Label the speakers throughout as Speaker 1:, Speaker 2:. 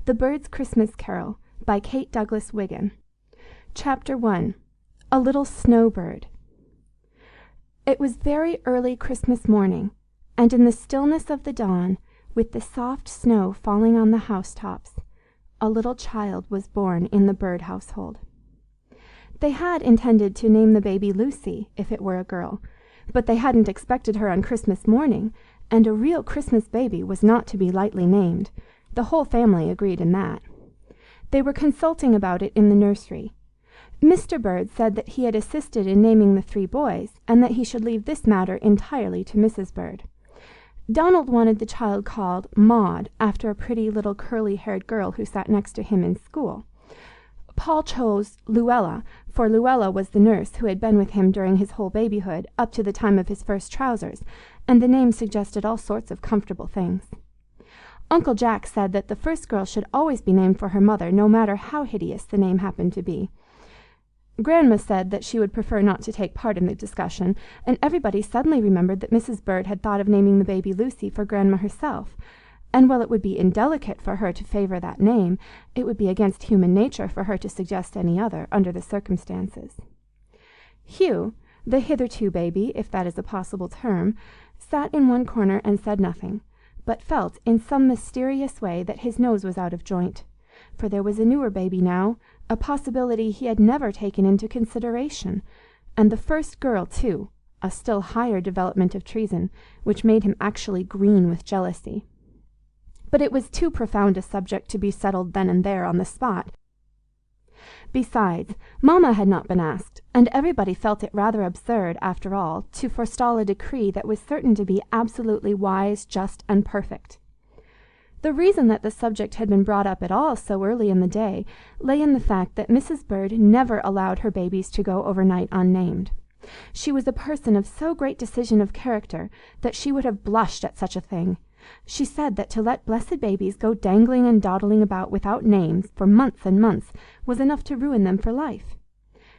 Speaker 1: The Bird's Christmas Carol by Kate Douglas Wiggin. Chapter 1. A Little Snowbird. It was very early Christmas morning, and in the stillness of the dawn, with the soft snow falling on the housetops, a little child was born in the Bird household. They had intended to name the baby Lucy, if it were a girl, but they hadn't expected her on Christmas morning, and a real Christmas baby was not to be lightly named. The whole family agreed in that. They were consulting about it in the nursery. Mr. Bird said that he had assisted in naming the 3 boys, and that he should leave this matter entirely to Mrs. Bird. Donald wanted the child called Maud, after a pretty little curly-haired girl who sat next to him in school. Paul chose Luella, for Luella was the nurse who had been with him during his whole babyhood, up to the time of his first trousers, and the name suggested all sorts of comfortable things. Uncle Jack said that the first girl should always be named for her mother, no matter how hideous the name happened to be. Grandma said that she would prefer not to take part in the discussion, and everybody suddenly remembered that Mrs. Bird had thought of naming the baby Lucy for Grandma herself, and while it would be indelicate for her to favor that name, it would be against human nature for her to suggest any other, under the circumstances. Hugh, the hitherto baby, if that is a possible term, sat in one corner and said nothing, but felt in some mysterious way that his nose was out of joint, for there was a newer baby now, a possibility he had never taken into consideration, and the first girl, too, a still higher development of treason, which made him actually green with jealousy. But it was too profound a subject to be settled then and there on the spot. Besides, Mamma had not been asked, and everybody felt it rather absurd, after all, to forestall a decree that was certain to be absolutely wise, just, and perfect. The reason that the subject had been brought up at all so early in the day lay in the fact that Mrs. Bird never allowed her babies to go overnight unnamed. She was a person of so great decision of character that she would have blushed at such a thing. She said that to let blessed babies go dangling and dawdling about without names for months and months was enough to ruin them for life.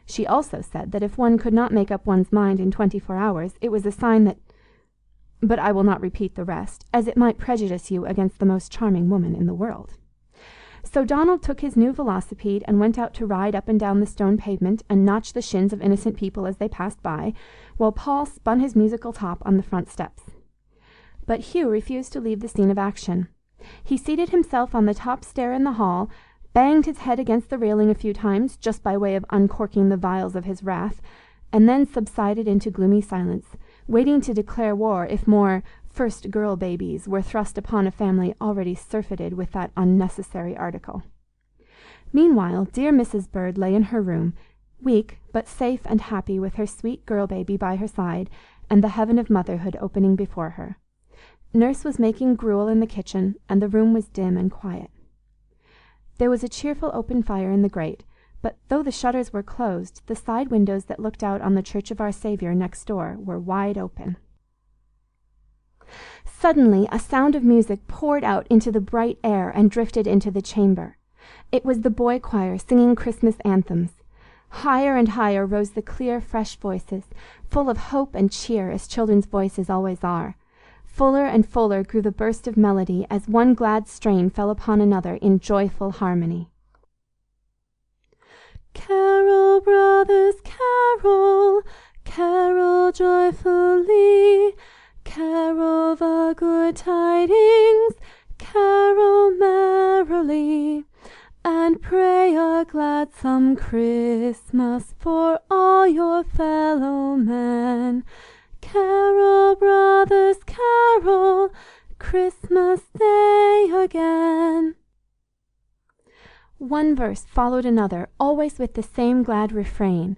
Speaker 1: She also said that if one could not make up one's mind in 24 hours, it was a sign that... But I will not repeat the rest, as it might prejudice you against the most charming woman in the world. So Donald took his new velocipede and went out to ride up and down the stone pavement and notch the shins of innocent people as they passed by, while Paul spun his musical top on the front steps. But Hugh refused to leave the scene of action. He seated himself on the top stair in the hall, banged his head against the railing a few times, just by way of uncorking the vials of his wrath, and then subsided into gloomy silence, waiting to declare war if more first girl babies were thrust upon a family already surfeited with that unnecessary article. Meanwhile, dear Mrs. Bird lay in her room, weak but safe and happy with her sweet girl baby by her side, and the heaven of motherhood opening before her. Nurse was making gruel in the kitchen, and the room was dim and quiet. There was a cheerful open fire in the grate, but though the shutters were closed, the side windows that looked out on the Church of Our Saviour next door were wide open. Suddenly a sound of music poured out into the bright air and drifted into the chamber. It was the boy choir singing Christmas anthems. Higher and higher rose the clear, fresh voices, full of hope and cheer, as children's voices always are. Fuller and fuller grew the burst of melody as one glad strain fell upon another in joyful harmony. Carol, brothers, carol, carol joyfully, carol the good tidings, carol merrily, and pray a gladsome Christmas for all your fellow men. Carol, brothers, carol, Christmas Day again. One verse followed another, always with the same glad refrain.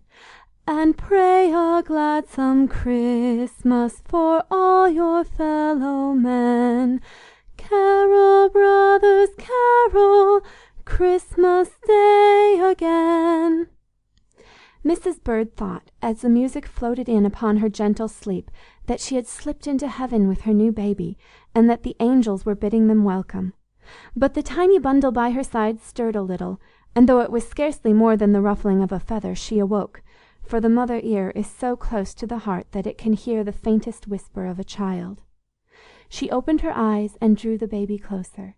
Speaker 1: And pray a gladsome Christmas for all your fellow men. Carol, brothers, carol, Christmas Day again. Mrs. Bird thought, as the music floated in upon her gentle sleep, that she had slipped into heaven with her new baby, and that the angels were bidding them welcome. But the tiny bundle by her side stirred a little, and though it was scarcely more than the ruffling of a feather, she awoke, for the mother ear is so close to the heart that it can hear the faintest whisper of a child. She opened her eyes and drew the baby closer.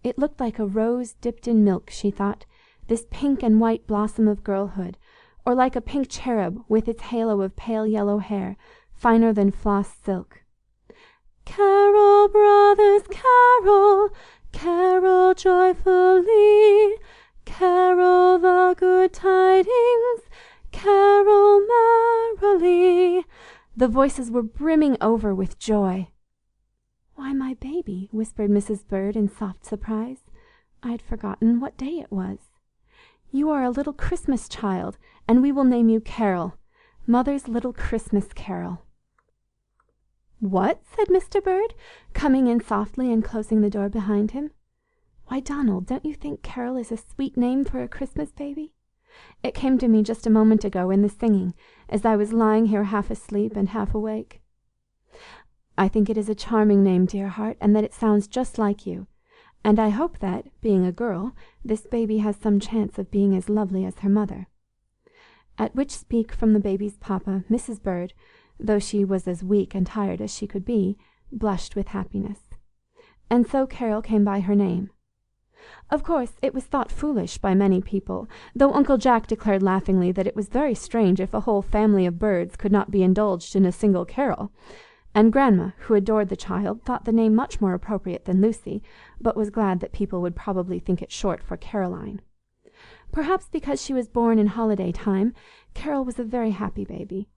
Speaker 1: It looked like a rose dipped in milk, she thought, this pink and white blossom of girlhood, or like a pink cherub with its halo of pale yellow hair, finer than floss silk. "Carol, brothers, carol, carol joyfully, carol the good tidings, carol merrily." The voices were brimming over with joy. "Why, my baby," whispered Mrs. Bird in soft surprise, "I had forgotten what day it was. You are a little Christmas child, and we will name you Carol, Mother's little Christmas Carol." "What?" said Mr. Bird, coming in softly and closing the door behind him. "Why, Donald, don't you think Carol is a sweet name for a Christmas baby? It came to me just a moment ago in the singing, as I was lying here half asleep and half awake." "I think it is a charming name, dear heart, and that it sounds just like you. And I hope that, being a girl, this baby has some chance of being as lovely as her mother." At which speak from the baby's papa, Mrs. Bird, though she was as weak and tired as she could be, blushed with happiness. And so Carol came by her name. Of course, it was thought foolish by many people, though Uncle Jack declared laughingly that it was very strange if a whole family of birds could not be indulged in a single Carol, and Grandma, who adored the child, thought the name much more appropriate than Lucy, but was glad that people would probably think it short for Caroline. Perhaps because she was born in holiday time, Carol was a very happy baby.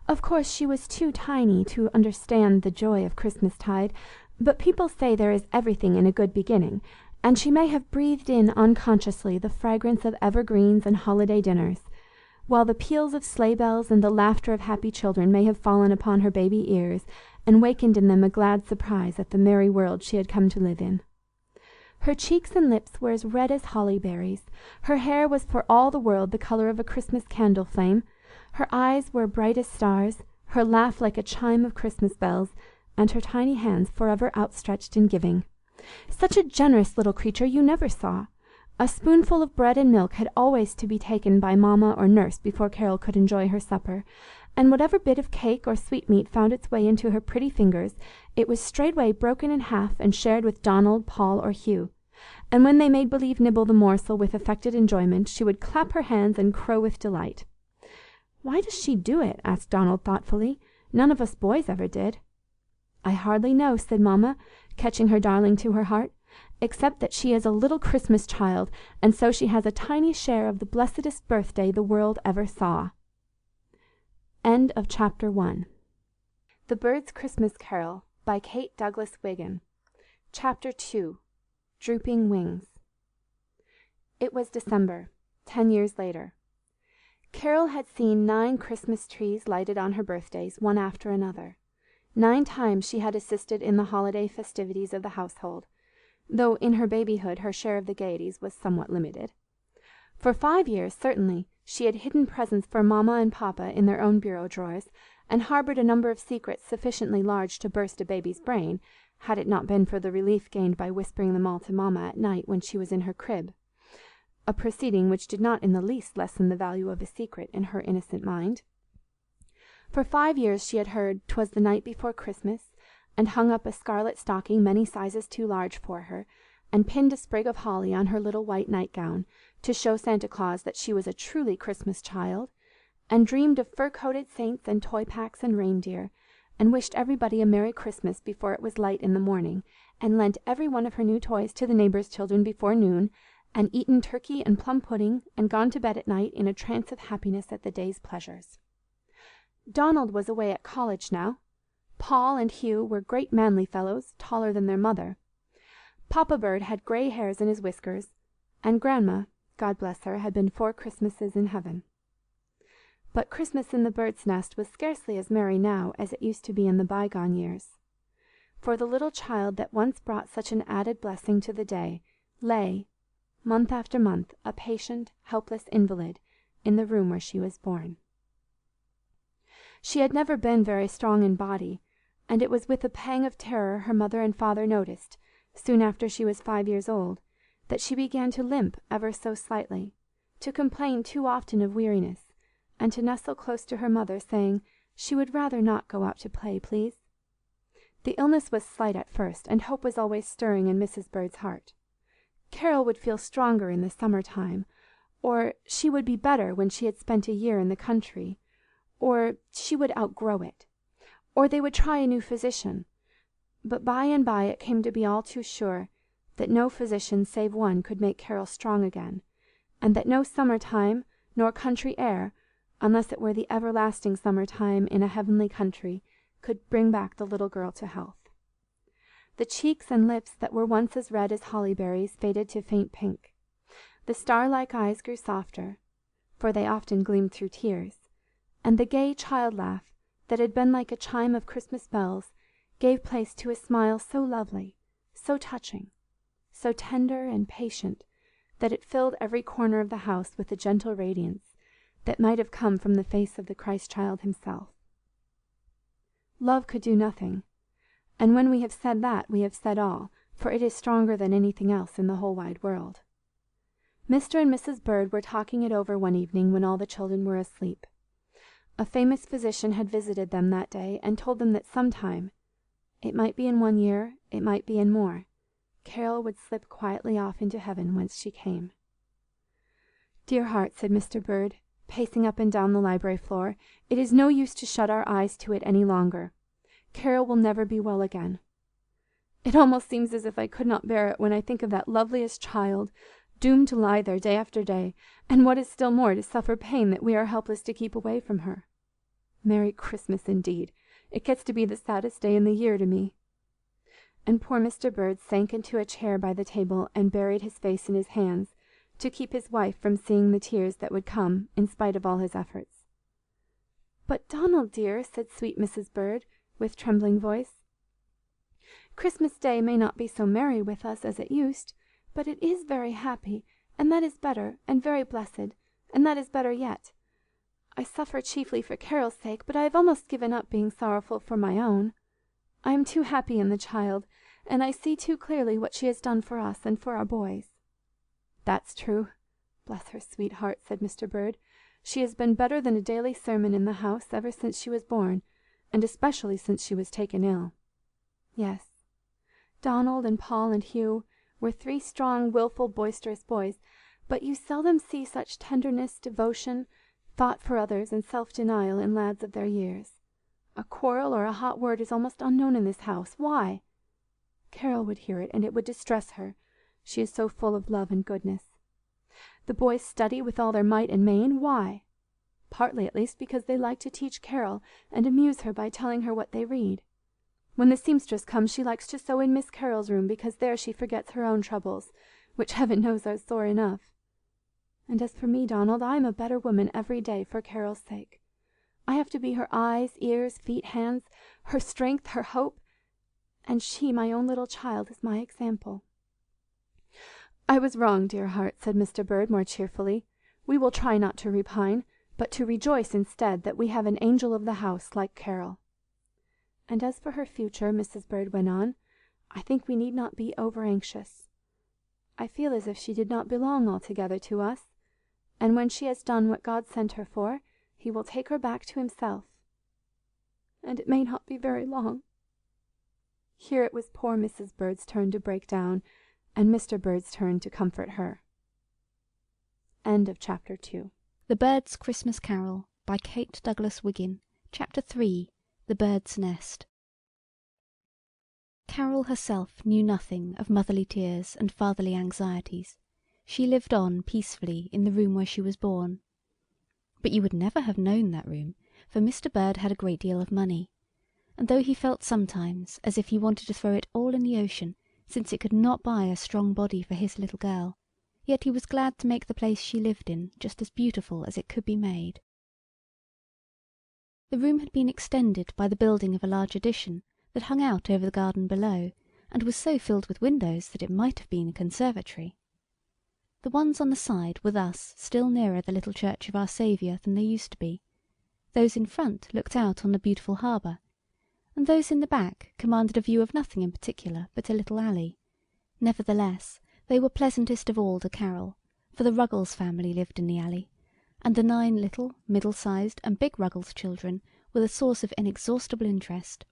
Speaker 1: Of course, she was too tiny to understand the joy of Christmastide, but people say there is everything in a good beginning, and she may have breathed in unconsciously the fragrance of evergreens and holiday dinners, while the peals of sleigh bells and the laughter of happy children may have fallen upon her baby ears and wakened in them a glad surprise at the merry world she had come to live in. Her cheeks and lips were as red as holly berries, her hair was for all the world the colour of a Christmas candle flame, her eyes were bright as stars, her laugh like a chime of Christmas bells, and her tiny hands forever outstretched in giving. Such a generous little creature you never saw. A spoonful of bread and milk had always to be taken by Mamma or Nurse before Carol could enjoy her supper, and whatever bit of cake or sweetmeat found its way into her pretty fingers, it was straightway broken in half and shared with Donald, Paul, or Hugh. And when they made believe nibble the morsel with affected enjoyment, she would clap her hands and crow with delight. "Why does she do it?" asked Donald thoughtfully. "None of us boys ever did." "I hardly know," said Mamma, catching her darling to her heart, "except that she is a little Christmas child, and so she has a tiny share of the blessedest birthday the world ever saw." End of Chapter 1. The Bird's Christmas Carol by Kate Douglas Wiggin. Chapter 2. Drooping Wings. It was December, 10 years later. Carol had seen 9 Christmas trees lighted on her birthdays, one after another. 9 times she had assisted in the holiday festivities of the household, though in her babyhood her share of the gaieties was somewhat limited. For 5 years, certainly, she had hidden presents for Mamma and Papa in their own bureau drawers, and harboured a number of secrets sufficiently large to burst a baby's brain, had it not been for the relief gained by whispering them all to Mamma at night when she was in her crib, a proceeding which did not in the least lessen the value of a secret in her innocent mind. For 5 years she had heard "'twas the night before Christmas," and hung up a scarlet stocking many sizes too large for her, and pinned a sprig of holly on her little white nightgown, to show Santa Claus that she was a truly Christmas child, and dreamed of fur-coated saints and toy-packs and reindeer, and wished everybody a Merry Christmas before it was light in the morning, and lent every one of her new toys to the neighbours' children before noon, and eaten turkey and plum pudding, and gone to bed at night in a trance of happiness at the day's pleasures. Donald was away at college now. Paul and Hugh were great manly fellows, taller than their mother. Papa Bird had grey hairs in his whiskers, and Grandma, God bless her, had been 4 Christmases in heaven. But Christmas in the Bird's Nest was scarcely as merry now as it used to be in the bygone years. For the little child that once brought such an added blessing to the day lay, month after month, a patient, helpless invalid, in the room where she was born. She had never been very strong in body, and it was with a pang of terror her mother and father noticed, soon after she was 5 years old, that she began to limp ever so slightly, to complain too often of weariness, and to nestle close to her mother, saying she would rather not go out to play, please. The illness was slight at first, and hope was always stirring in Mrs. Bird's heart. Carol would feel stronger in the summer time, or she would be better when she had spent a year in the country, or she would outgrow it, or they would try a new physician. But by and by it came to be all too sure that no physician save one could make Carol strong again, and that no summer time nor country air, unless it were the everlasting summer time in a heavenly country, could bring back the little girl to health. The cheeks and lips that were once as red as holly berries faded to faint pink. The star-like eyes grew softer, for they often gleamed through tears, and the gay child laugh that had been like a chime of Christmas bells gave place to a smile so lovely, so touching, so tender and patient, that it filled every corner of the house with a gentle radiance that might have come from the face of the Christ-child himself. Love could do nothing, and when we have said that, we have said all, for it is stronger than anything else in the whole wide world. Mr. and Mrs. Bird were talking it over one evening when all the children were asleep. A famous physician had visited them that day and told them that sometime, it might be in 1 year, it might be in more, Carol would slip quietly off into heaven whence she came. "Dear heart," said Mr. Bird, pacing up and down the library floor, "it is no use to shut our eyes to it any longer. Carol will never be well again. It almost seems as if I could not bear it when I think of that loveliest child, doomed to lie there day after day, and what is still more, to suffer pain that we are helpless to keep away from her. Merry Christmas, indeed! It gets to be the saddest day in the year to me." And poor Mr. Bird sank into a chair by the table and buried his face in his hands, to keep his wife from seeing the tears that would come in spite of all his efforts. "But, Donald dear," said sweet Mrs. Bird, with trembling voice, "Christmas Day may not be so merry with us as it used, but it is very happy, and that is better, and very blessed, and that is better yet. I suffer chiefly for Carol's sake, but I have almost given up being sorrowful for my own. I am too happy in the child, and I see too clearly what she has done for us and for our boys." "That's true. Bless her sweet heart," said Mr. Bird. "She has been better than a daily sermon in the house ever since she was born, and especially since she was taken ill." Yes, Donald and Paul and Hugh were 3 strong, wilful, boisterous boys, but you seldom see such tenderness, devotion, thought for others, and self-denial in lads of their years. A quarrel or a hot word is almost unknown in this house. Why? Carol would hear it, and it would distress her. She is so full of love and goodness. The boys study with all their might and main. Why? Partly, at least, because they like to teach Carol and amuse her by telling her what they read. When the seamstress comes, she likes to sew in Miss Carol's room, because there she forgets her own troubles, which heaven knows are sore enough. And as for me, Donald, I am a better woman every day for Carol's sake. I have to be her eyes, ears, feet, hands, her strength, her hope, and she, my own little child, is my example." "I was wrong, dear heart," said Mr. Bird more cheerfully. "We will try not to repine, but to rejoice instead that we have an angel of the house like Carol. And as for her future," Mrs. Bird went on, "I think we need not be over-anxious. I feel as if she did not belong altogether to us, and when she has done what God sent her for, He will take her back to Himself. And it may not be very long." Here it was poor Mrs. Bird's turn to break down, and Mr. Bird's turn to comfort her. End of chapter 2.
Speaker 2: The Bird's Christmas Carol by Kate Douglas Wiggin. Chapter 3. The Bird's Nest. Carol herself knew nothing of motherly tears and fatherly anxieties. She lived on peacefully in the room where she was born. But you would never have known that room, for Mr. Bird had a great deal of money, and though he felt sometimes as if he wanted to throw it all in the ocean, since it could not buy a strong body for his little girl, yet he was glad to make the place she lived in just as beautiful as it could be made. The room had been extended by the building of a large addition that hung out over the garden below, and was so filled with windows that it might have been a conservatory. The ones on the side were thus still nearer the little church of Our Saviour than they used to be. Those in front looked out on the beautiful harbour, and those in the back commanded a view of nothing in particular but a little alley. Nevertheless, they were pleasantest of all to Carol, for the Ruggles family lived in the alley, and the 9 little, middle-sized, and big Ruggles children were the source of inexhaustible interest.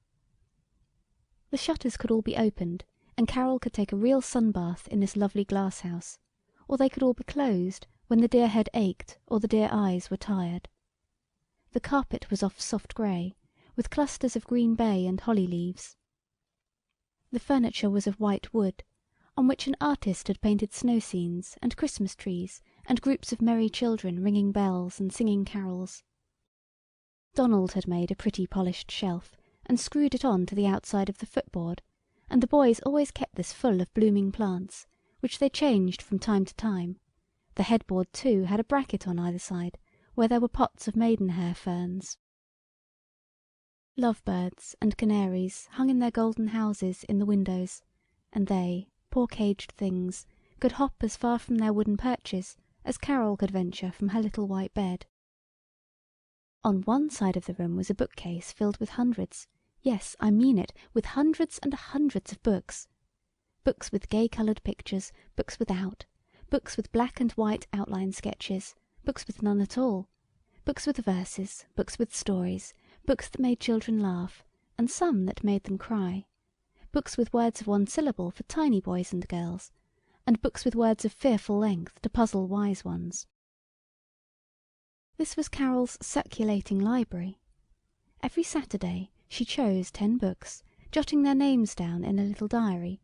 Speaker 2: The shutters could all be opened, and Carol could take a real sun bath in this lovely glass house, or they could all be closed when the dear head ached or the dear eyes were tired. The carpet was of soft grey, with clusters of green bay and holly leaves. The furniture was of white wood, on which an artist had painted snow scenes and Christmas trees and groups of merry children ringing bells and singing carols. Donald had made a pretty polished shelf and screwed it on to the outside of the footboard, and the boys always kept this full of blooming plants, which they changed from time to time. The headboard, too, had a bracket on either side, where there were pots of maidenhair ferns. Lovebirds and canaries hung in their golden houses in the windows, and they, poor caged things, could hop as far from their wooden perches as Carol could venture from her little white bed. On one side of the room was a bookcase filled with hundreds, yes, I mean it, with hundreds and hundreds of books. Books with gay-coloured pictures, books without, books with black and white outline sketches, books with none at all, books with verses, books with stories, books that made children laugh, and some that made them cry, books with words of one syllable for tiny boys and girls, and books with words of fearful length to puzzle wise ones. This was Carol's circulating library. Every Saturday she chose 10 books, jotting their names down in a little diary.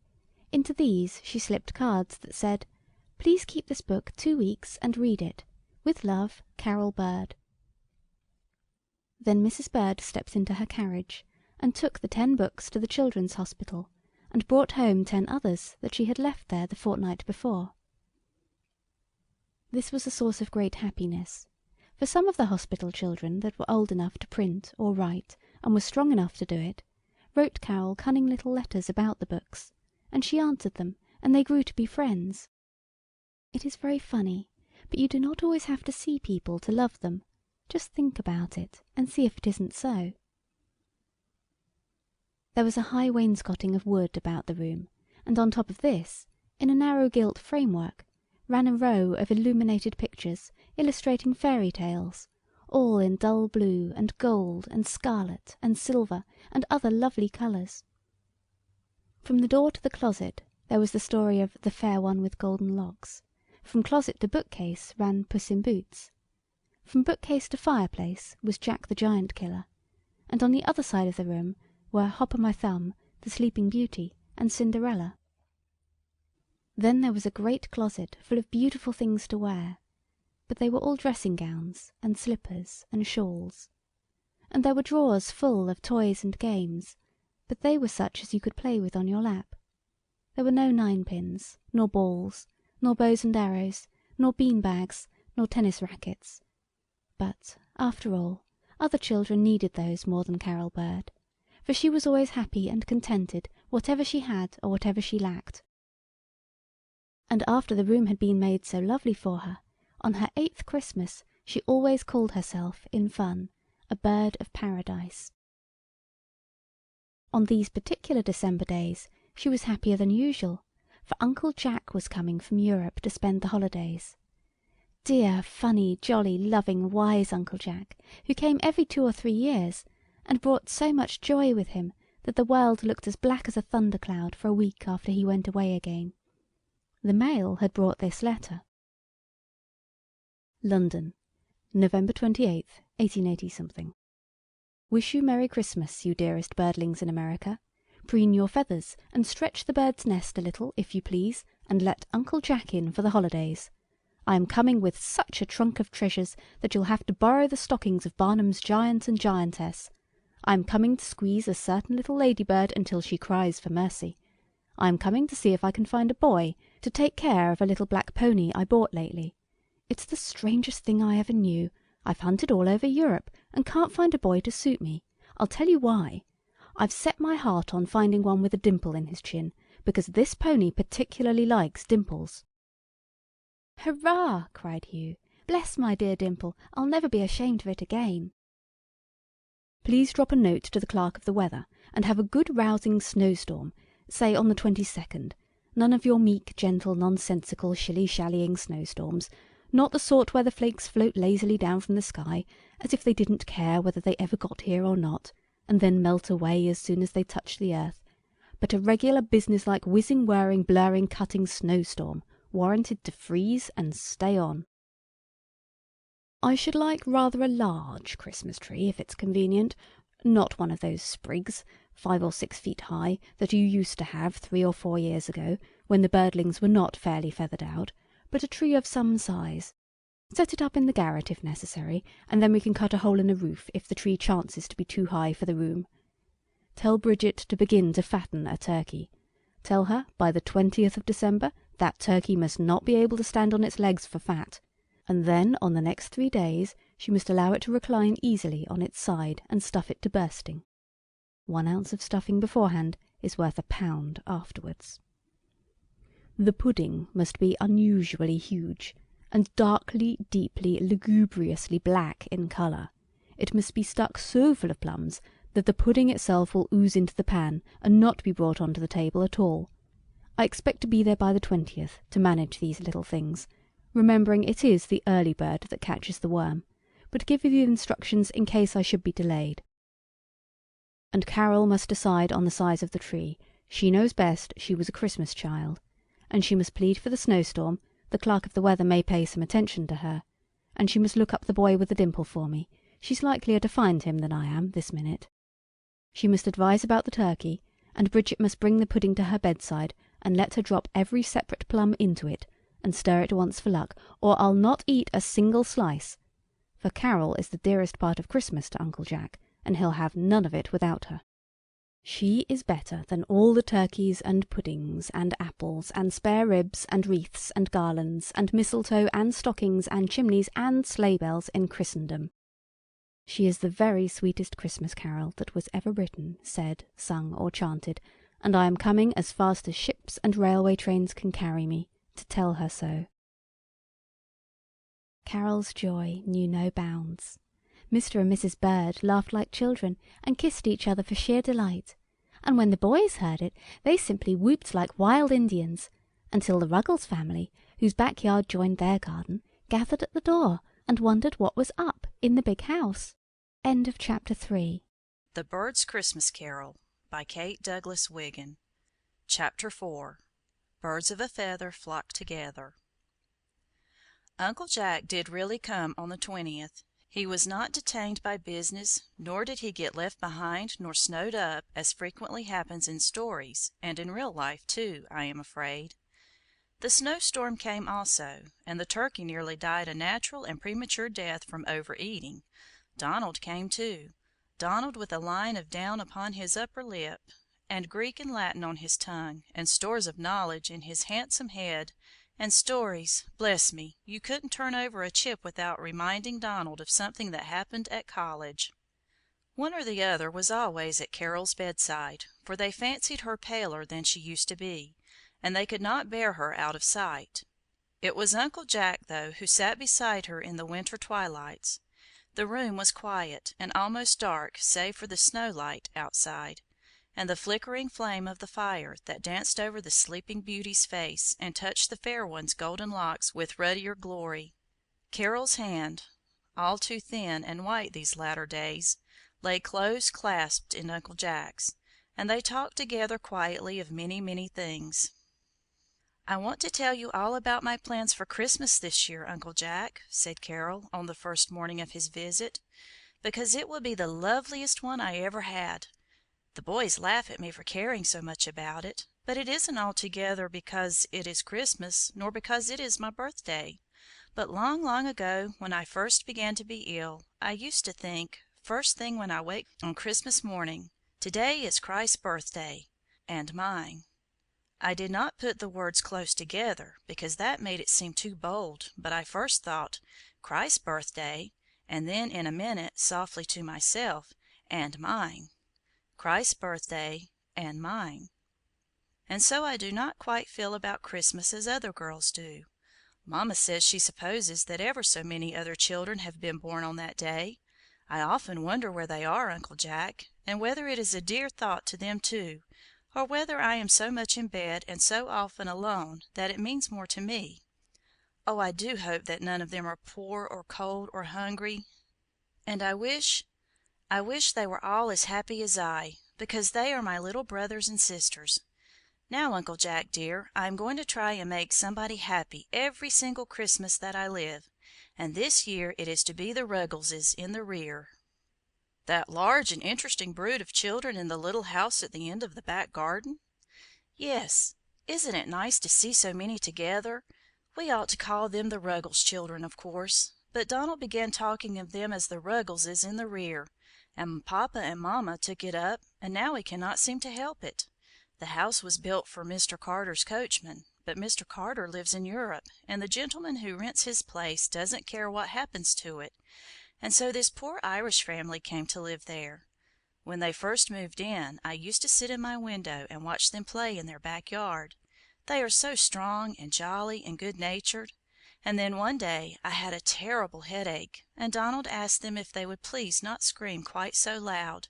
Speaker 2: Into these she slipped cards that said, "Please keep this book 2 weeks and read it. With love, Carol Bird." Then Mrs. Bird stepped into her carriage and took the 10 books to the Children's Hospital, and brought home 10 others that she had left there the fortnight before. This was a source of great happiness, for some of the hospital children that were old enough to print or write, and were strong enough to do it, wrote Carol cunning little letters about the books, and she answered them, and they grew to be friends. It is very funny, but you do not always have to see people to love them. Just think about it, and see if it isn't so. There was a high wainscoting of wood about the room, and on top of this, in a narrow gilt framework, ran a row of illuminated pictures illustrating fairy tales, all in dull blue and gold and scarlet and silver and other lovely colours. From the door to the closet there was the story of the Fair One with Golden Locks. From closet to bookcase ran Puss in Boots. From bookcase to fireplace was Jack the Giant Killer, and on the other side of the room were Hop o' My Thumb, the Sleeping Beauty, and Cinderella. Then there was a great closet full of beautiful things to wear, but they were all dressing gowns and slippers and shawls. And there were drawers full of toys and games, but they were such as you could play with on your lap. There were no ninepins, nor balls, nor bows and arrows, nor bean-bags, nor tennis rackets. But, after all, other children needed those more than Carol Bird, for she was always happy and contented, whatever she had or whatever she lacked. And after the room had been made so lovely for her, on her 8th Christmas she always called herself, in fun, a bird of paradise. On these particular December days she was happier than usual, for Uncle Jack was coming from Europe to spend the holidays. Dear, funny, jolly, loving, wise Uncle Jack, who came every 2 or 3 years, and brought so much joy with him that the world looked as black as a thundercloud for a week after he went away again. The mail had brought this letter. London, November 28th, 1880-something. Wish you Merry Christmas, you dearest birdlings in America. Preen your feathers, and stretch the bird's nest a little, if you please, and let Uncle Jack in for the holidays. I am coming with such a trunk of treasures that you'll have to borrow the stockings of Barnum's giant and giantess. I am coming to squeeze a certain little ladybird until she cries for mercy. I am coming to see if I can find a boy to take care of a little black pony I bought lately. It's the strangest thing I ever knew. I've hunted all over Europe, and can't find a boy to suit me. I'll tell you why. I've set my heart on finding one with a dimple in his chin, because this pony particularly likes dimples." "Hurrah!" cried Hugh. "Bless my dear dimple, I'll never be ashamed of it again." "Please drop a note to the clerk of the weather, and have a good rousing snowstorm, say on the 22nd. None of your meek, gentle, nonsensical, shilly-shallying snowstorms, not the sort where the flakes float lazily down from the sky, as if they didn't care whether they ever got here or not, and then melt away as soon as they touch the earth. but a regular business-like whizzing-whirring, blurring, cutting snowstorm, warranted to freeze and stay on. I should like rather a large Christmas tree, if it's convenient. Not one of those sprigs, 5 or 6 feet high, that you used to have 3 or 4 years ago, when the birdlings were not fairly feathered out, but a tree of some size. Set it up in the garret if necessary, and then we can cut a hole in the roof if the tree chances to be too high for the room. Tell Bridget to begin to fatten a turkey. Tell her, by the 20th of December, that turkey must not be able to stand on its legs for fat, and then on the next 3 days she must allow it to recline easily on its side and stuff it to bursting. 1 ounce of stuffing beforehand is worth £1 afterwards. The pudding must be unusually huge, and darkly, deeply, lugubriously black in colour. It must be stuck so full of plums that the pudding itself will ooze into the pan and not be brought on to the table at all. I expect to be there by the 20th to manage these little things, remembering it is the early bird that catches the worm, but give you the instructions in case I should be delayed. And Carol must decide on the size of the tree. She knows best, she was a Christmas child. And she must plead for the snowstorm. The clerk of the weather may pay some attention to her. And she must look up the boy with the dimple for me. She's likelier to find him than I am this minute. She must advise about the turkey, and Bridget must bring the pudding to her bedside, and let her drop every separate plum into it, and stir it once for luck, or I'll not eat a single slice. For Carol is the dearest part of Christmas to Uncle Jack, and he'll have none of it without her. She is better than all the turkeys and puddings and apples and spare ribs and wreaths and garlands and mistletoe and stockings and chimneys and sleigh bells in Christendom. She is the very sweetest Christmas carol that was ever written, said, sung, or chanted, and I am coming as fast as ships and railway trains can carry me, to tell her so. Carol's joy knew no bounds. Mr. and Mrs. Bird laughed like children and kissed each other for sheer delight, and when the boys heard it, they simply whooped like wild Indians, until the Ruggles family, whose backyard joined their garden, gathered at the door and wondered what was up in the big house. End of Chapter 3.
Speaker 3: The Bird's Christmas Carol by Kate Douglas Wiggin. Chapter 4. Birds of a Feather Flock Together. Uncle Jack did really come on the 20th. He was not detained by business, nor did he get left behind nor snowed up, as frequently happens in stories, and in real life, too, I am afraid. The snowstorm came also, and the turkey nearly died a natural and premature death from overeating. Donald came too, Donald with a line of down upon his upper lip, and Greek and Latin on his tongue, and stores of knowledge in his handsome head, and stories, bless me, you couldn't turn over a chip without reminding Donald of something that happened at college. One or the other was always at Carol's bedside, for they fancied her paler than she used to be, and they could not bear her out of sight. It was Uncle Jack, though, who sat beside her in the winter twilights. The room was quiet and almost dark save for the snowlight outside, and the flickering flame of the fire that danced over the sleeping beauty's face and touched the fair one's golden locks with ruddier glory. Carol's hand, all too thin and white these latter days, lay close clasped in Uncle Jack's, and they talked together quietly of many, many things. "I want to tell you all about my plans for Christmas this year, Uncle Jack," said Carol on the first morning of his visit, "because it will be the loveliest one I ever had. The boys laugh at me for caring so much about it, but it isn't altogether because it is Christmas, nor because it is my birthday. But long, long ago, when I first began to be ill, I used to think, first thing when I wake on Christmas morning, 'Today is Christ's birthday, and mine.' I did not put the words close together, because that made it seem too bold, but I first thought, 'Christ's birthday,' and then in a minute, softly to myself, 'and mine.' Christ's birthday, and mine. And so I do not quite feel about Christmas as other girls do. Mamma says she supposes that ever so many other children have been born on that day. I often wonder where they are, Uncle Jack, and whether it is a dear thought to them too, or whether I am so much in bed and so often alone that it means more to me. Oh, I do hope that none of them are poor or cold or hungry, and I wish they were all as happy as I, because they are my little brothers and sisters. Now, Uncle Jack dear, I am going to try and make somebody happy every single Christmas that I live, and this year it is to be the Ruggleses in the rear." "That large and interesting brood of children in the little house at the end of the back garden?" "Yes. Isn't it nice to see so many together? We ought to call them the Ruggles children, of course, but Donald began talking of them as the Ruggleses in the rear, and Papa and Mama took it up, and now we cannot seem to help it. The house was built for Mr. Carter's coachman, but Mr. Carter lives in Europe, and the gentleman who rents his place doesn't care what happens to it, and so this poor Irish family came to live there. When they first moved in, I used to sit in my window and watch them play in their back yard. They are so strong and jolly and good-natured. And then one day I had a terrible headache, and Donald asked them if they would please not scream quite so loud,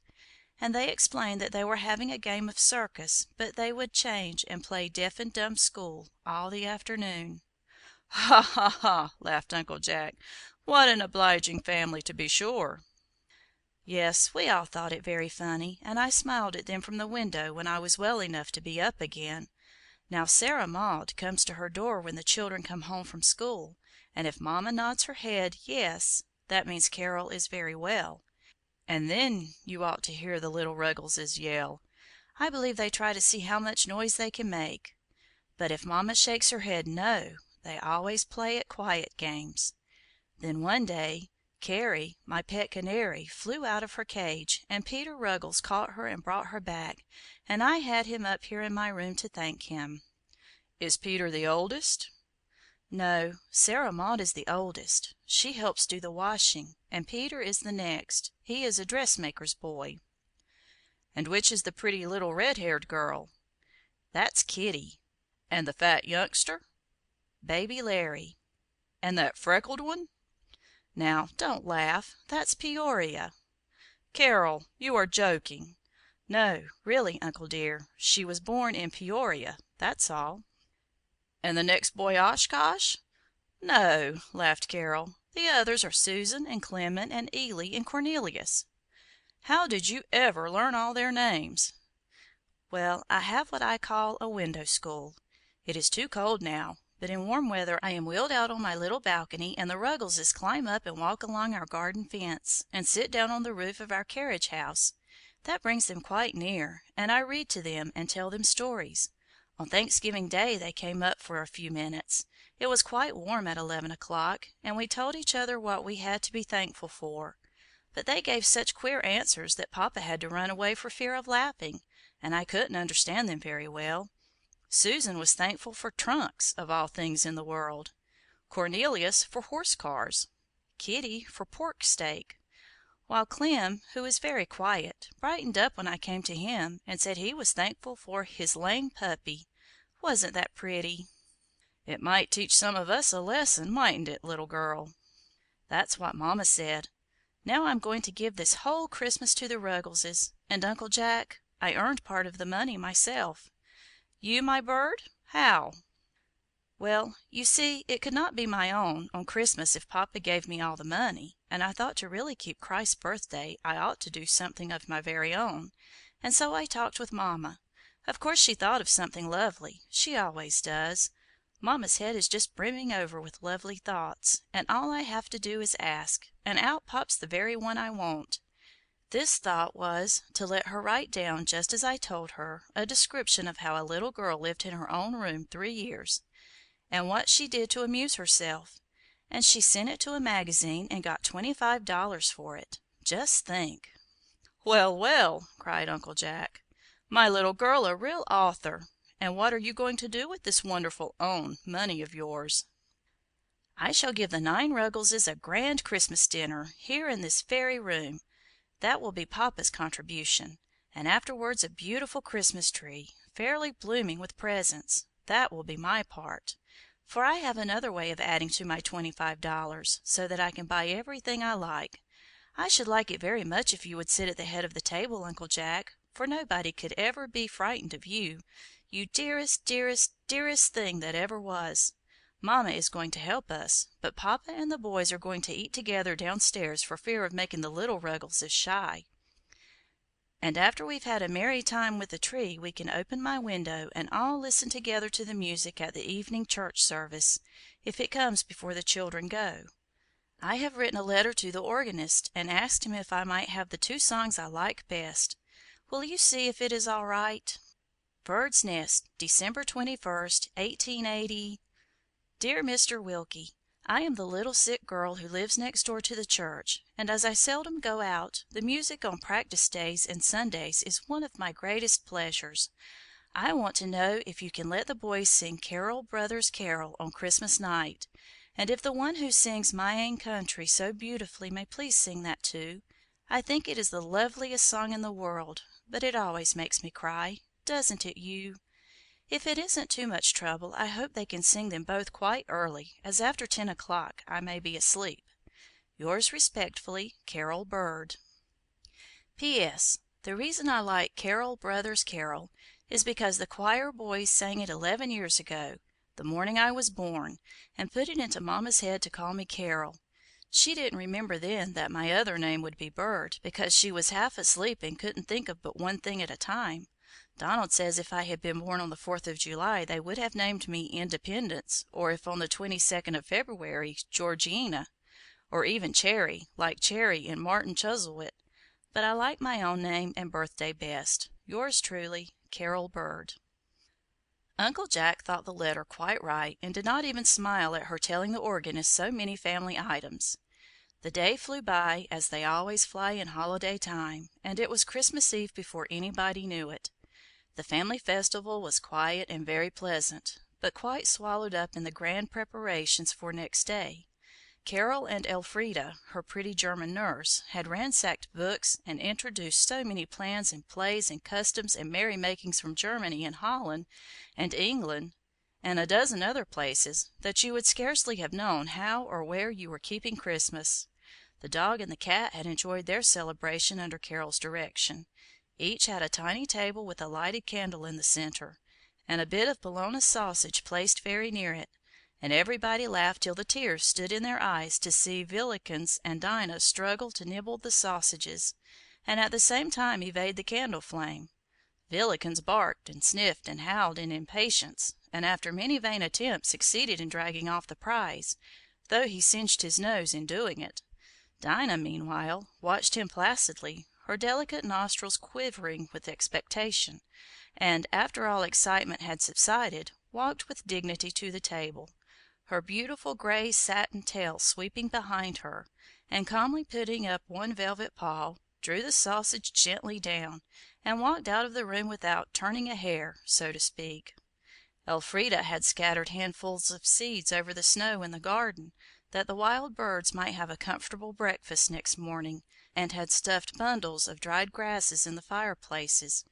Speaker 3: and they explained that they were having a game of circus, but they would change and play deaf and dumb school all the afternoon." "Ha, ha, ha!" laughed Uncle Jack. "What an obliging family, to be sure!" "Yes, we all thought it very funny, and I smiled at them from the window when I was well enough to be up again. Now Sarah Maud comes to her door when the children come home from school, and if Mama nods her head yes, that means Carol is very well. And then you ought to hear the little Ruggleses yell. I believe they try to see how much noise they can make. But if Mama shakes her head no, they always play at quiet games. Then one day Carrie, my pet canary, flew out of her cage, and Peter Ruggles caught her and brought her back, and I had him up here in my room to thank him." "Is Peter the oldest?" "No, Sarah Maud is the oldest. She helps do the washing, and Peter is the next. He is a dressmaker's boy." "And which is the pretty little red-haired girl?" "That's Kitty." "And the fat youngster?" "Baby Larry." "And that freckled one?" "Now, don't laugh. That's Peoria." "Carol, you are joking." "No, really, uncle dear. She was born in Peoria, that's all." "And the next boy Oshkosh?" "No," laughed Carol. "The others are Susan and Clement and Ely and Cornelius." "How did you ever learn all their names?" "Well, I have what I call a window school. It is too cold now, but in warm weather I am wheeled out on my little balcony, and the Ruggleses climb up and walk along our garden fence, and sit down on the roof of our carriage house. That brings them quite near, and I read to them and tell them stories. On Thanksgiving Day they came up for a few minutes. It was quite warm at 11 o'clock, and we told each other what we had to be thankful for. But they gave such queer answers that Papa had to run away for fear of laughing, and I couldn't understand them very well. Susan was thankful for trunks, of all things in the world. Cornelius for horse cars. Kitty for pork steak. While Clem, who is very quiet, brightened up when I came to him and said he was thankful for his lame puppy. Wasn't that pretty?" "It might teach some of us a lesson, mightn't it, little girl?" "That's what Mama said. Now I'm going to give this whole Christmas to the Ruggleses, and Uncle Jack, I earned part of the money myself." "You, my bird? How?" "Well, you see, it could not be my own on Christmas if Papa gave me all the money, and I thought to really keep Christ's birthday I ought to do something of my very own, and so I talked with Mama. Of course she thought of something lovely. She always does. Mama's head is just brimming over with lovely thoughts, and all I have to do is ask, and out pops the very one I want. This thought was to let her write down, just as I told her, a description of how a little girl lived in her own room 3 years, and what she did to amuse herself, and she sent it to a magazine and got $25 for it. Just think!" "Well, well!" cried Uncle Jack. "My little girl a real author! And what are you going to do with this wonderful own money of yours?" "I shall give the 9 Ruggleses a grand Christmas dinner, here in this very room. That will be Papa's contribution, and afterwards a beautiful Christmas tree, fairly blooming with presents. That will be my part. For I have another way of adding to my $25, so that I can buy everything I like. I should like it very much if you would sit at the head of the table, Uncle Jack, for nobody could ever be frightened of you, you dearest, dearest, dearest thing that ever was. Mama is going to help us, but Papa and the boys are going to eat together downstairs for fear of making the little Ruggleses shy." And after we've had a merry time with the tree, we can open my window and all listen together to the music at the evening church service, if it comes before the children go. I have written a letter to the organist, and asked him if I might have the 2 songs I like best. Will you see if it is all right? Bird's Nest, December 21st, 1880. Dear Mr. Wilkie, I am the little sick girl who lives next door to the church, and as I seldom go out, the music on practice days and Sundays is one of my greatest pleasures. I want to know if you can let the boys sing Carol, Brothers, Carol on Christmas night, and if the one who sings My Ain Country so beautifully may please sing that too. I think it is the loveliest song in the world, but it always makes me cry. Doesn't it you? If it isn't too much trouble, I hope they can sing them both quite early, as after 10 o'clock I may be asleep. Yours respectfully, Carol Bird. P.S. The reason I like Carol, Brothers, Carol is because the choir boys sang it 11 years ago, the morning I was born, and put it into Mama's head to call me Carol. She didn't remember then that my other name would be Bird, because she was half asleep and couldn't think of but one thing at a time. Donald says if I had been born on the 4th of July, they would have named me Independence, or if on the 22nd of February, Georgina, or even Cherry, like Cherry in Martin Chuzzlewit. But I like my own name and birthday best. Yours truly, Carol Bird. Uncle Jack thought the letter quite right, and did not even smile at her telling the organist so many family items. The day flew by, as they always fly in holiday time, and it was Christmas Eve before anybody knew it. The family festival was quiet and very pleasant, but quite swallowed up in the grand preparations for next day. Carol and Elfrida, her pretty German nurse, had ransacked books and introduced so many plans and plays and customs and merry-makings from Germany and Holland and England and a dozen other places that you would scarcely have known how or where you were keeping Christmas. The dog and the cat had enjoyed their celebration under Carol's direction. Each had a tiny table with a lighted candle in the center, and a bit of bologna sausage placed very near it, and everybody laughed till the tears stood in their eyes to see Villikins and Dinah struggle to nibble the sausages, and at the same time evade the candle flame. Villikins barked and sniffed and howled in impatience, and after many vain attempts succeeded in dragging off the prize, though he singed his nose in doing it. Dinah, meanwhile, watched him placidly, her delicate nostrils quivering with expectation, and, after all excitement had subsided, walked with dignity to the table, her beautiful gray satin tail sweeping behind her, and calmly putting up one velvet paw, drew the sausage gently down, and walked out of the room without turning a hair, so to speak. Elfrida had scattered handfuls of seeds over the snow in the garden, that the wild birds might have a comfortable breakfast next morning, and had stuffed bundles of dried grasses in the fireplaces,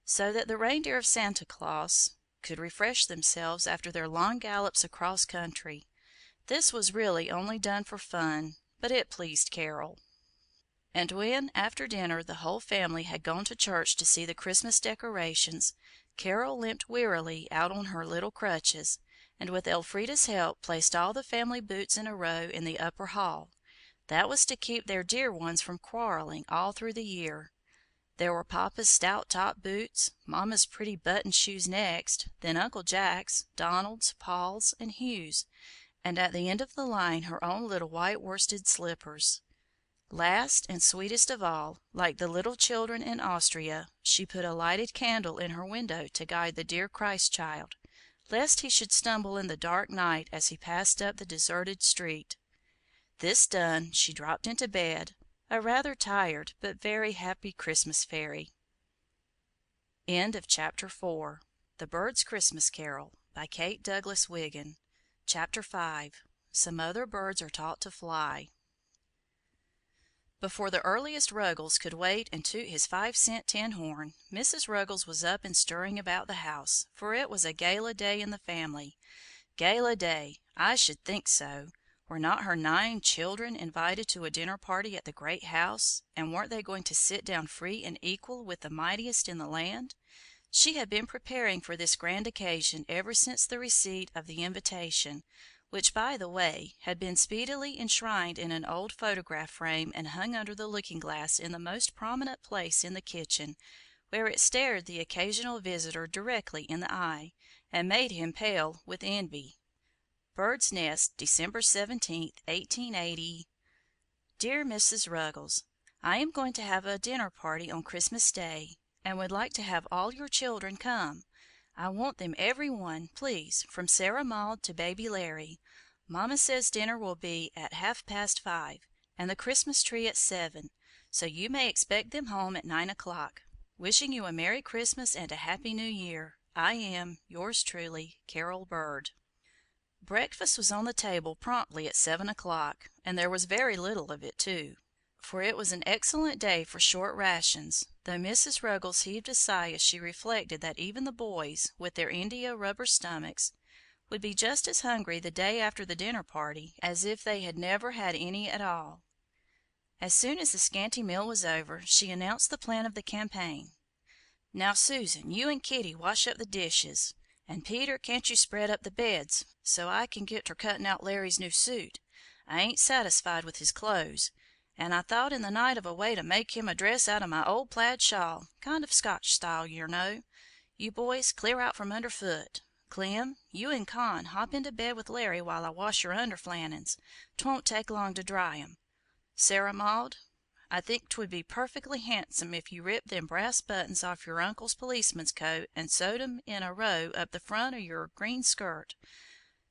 Speaker 3: so that the reindeer of Santa Claus could refresh themselves after their long gallops across country. This was really only done for fun, but it pleased Carol. And when, after dinner, the whole family had gone to church to see the Christmas decorations, Carol limped wearily out on her little crutches, and with Elfrida's help placed all the family boots in a row in the upper hall. That was to keep their dear ones from quarreling all through the year. There were Papa's stout top boots, Mama's pretty button shoes next, then Uncle Jack's, Donald's, Paul's, and Hugh's, and at the end of the line her own little white worsted slippers. Last and sweetest of all, like the little children in Austria, she put a lighted candle in her window to guide the dear Christ-child, lest he should stumble in the dark night as he passed up the deserted street. This done, she dropped into bed, a rather tired but very happy Christmas fairy. End of Chapter 4. The Bird's Christmas Carol, by Kate Douglas Wiggin. Chapter 5. Some Other Birds Are Taught to Fly. Before the earliest Ruggles could wait and toot his 5-cent tin horn, Mrs. Ruggles was up and stirring about the house, for it was a gala day in the family. Gala day! I should think so! Were not her 9 children invited to a dinner party at the great house, and weren't they going to sit down free and equal with the mightiest in the land? She had been preparing for this grand occasion ever since the receipt of the invitation, which, by the way, had been speedily enshrined in an old photograph frame and hung under the looking-glass in the most prominent place in the kitchen, where it stared the occasional visitor directly in the eye, and made him pale with envy. Bird's Nest, December 17th, 1880. Dear Mrs. Ruggles, I am going to have a dinner party on Christmas Day, and would like to have all your children come. I want them every one, please, from Sarah Maud to baby Larry. Mama says dinner will be at 5:30, and the Christmas tree at 7, so you may expect them home at 9 o'clock. Wishing you a Merry Christmas and a Happy New Year. I am, yours truly, Carol Bird. Breakfast was on the table promptly at 7 o'clock, and there was very little of it, too, for it was an excellent day for short rations, though Mrs. Ruggles heaved a sigh as she reflected that even the boys, with their India-rubber stomachs, would be just as hungry the day after the dinner party as if they had never had any at all. As soon as the scanty meal was over, she announced the plan of the campaign. "Now, Susan, you and Kitty wash up the dishes, and Peter, can't you spread up the beds, so I can get ter cuttin' out Larry's new suit? I ain't satisfied with his clothes, and I thought in the night of a way to make him a dress out of my old plaid shawl, kind of Scotch style, yer know. You boys clear out from underfoot. Clem, you and Con hop into bed with Larry while I wash your underflannins. 'Twon't take long to dry 'em. Sarah Maud, I think 'twould be perfectly handsome if you ripped them brass buttons off your uncle's policeman's coat and sewed 'em in a row up the front o' your green skirt.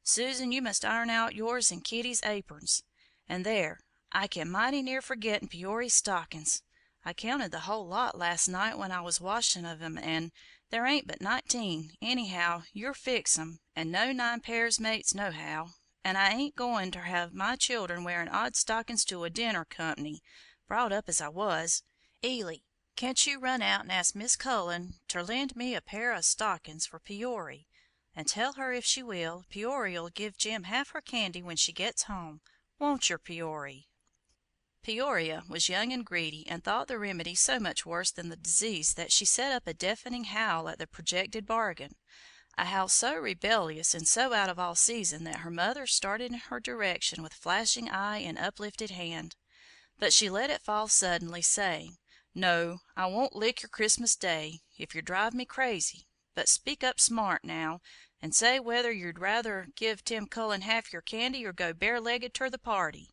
Speaker 3: Susan, you must iron out yours and Kitty's aprons. And there, I can mighty near forgettin' Peory's stockin's. I counted the whole lot last night when I was washin' of 'em, and there ain't but 19. Anyhow, you're fix 'em, and no 9 pairs mates nohow. And I ain't goin' ter have my children wearin' odd stockin's to a dinner comp'ny, brought up as I was. Ely, can't you run out and ask Mis' Cullen ter lend me a pair o' stockin's for Peory, and tell her if she will, Peory'll give Jim half her candy when she gets home. Won't yer, Peory?" Peoria was young and greedy, and thought the remedy so much worse than the disease that she set up a deafening howl at the projected bargain, a howl so rebellious and so out of all season that her mother started in her direction with flashing eye and uplifted hand. But she let it fall suddenly, saying, "No, I won't lick your Christmas Day, if yer drive me crazy, but speak up smart, now, and say whether yer'd rather give Tim Cullen half your candy or go bare-legged ter the party."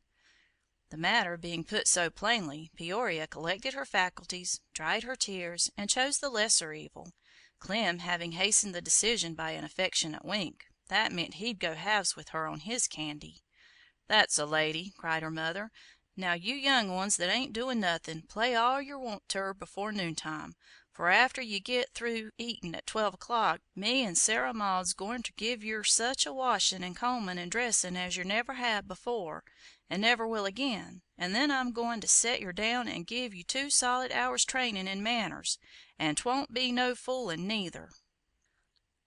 Speaker 3: The matter being put so plainly, Peoria collected her faculties, dried her tears, and chose the lesser evil, Clem having hastened the decision by an affectionate wink. That meant he'd go halves with her on his candy. "That's a lady!" cried her mother. "Now, you young ones that ain't doin' nothin', play all yer want ter before noontime, for after ye git through eatin' at 12 o'clock, me and Sarah Maud's goin' ter give yer such a washin' and combin' and dressin' as yer never had before, and never will again, and then I'm goin' to set yer down and give you 2 solid hours' trainin' in manners, and 'twon't be no foolin' neither."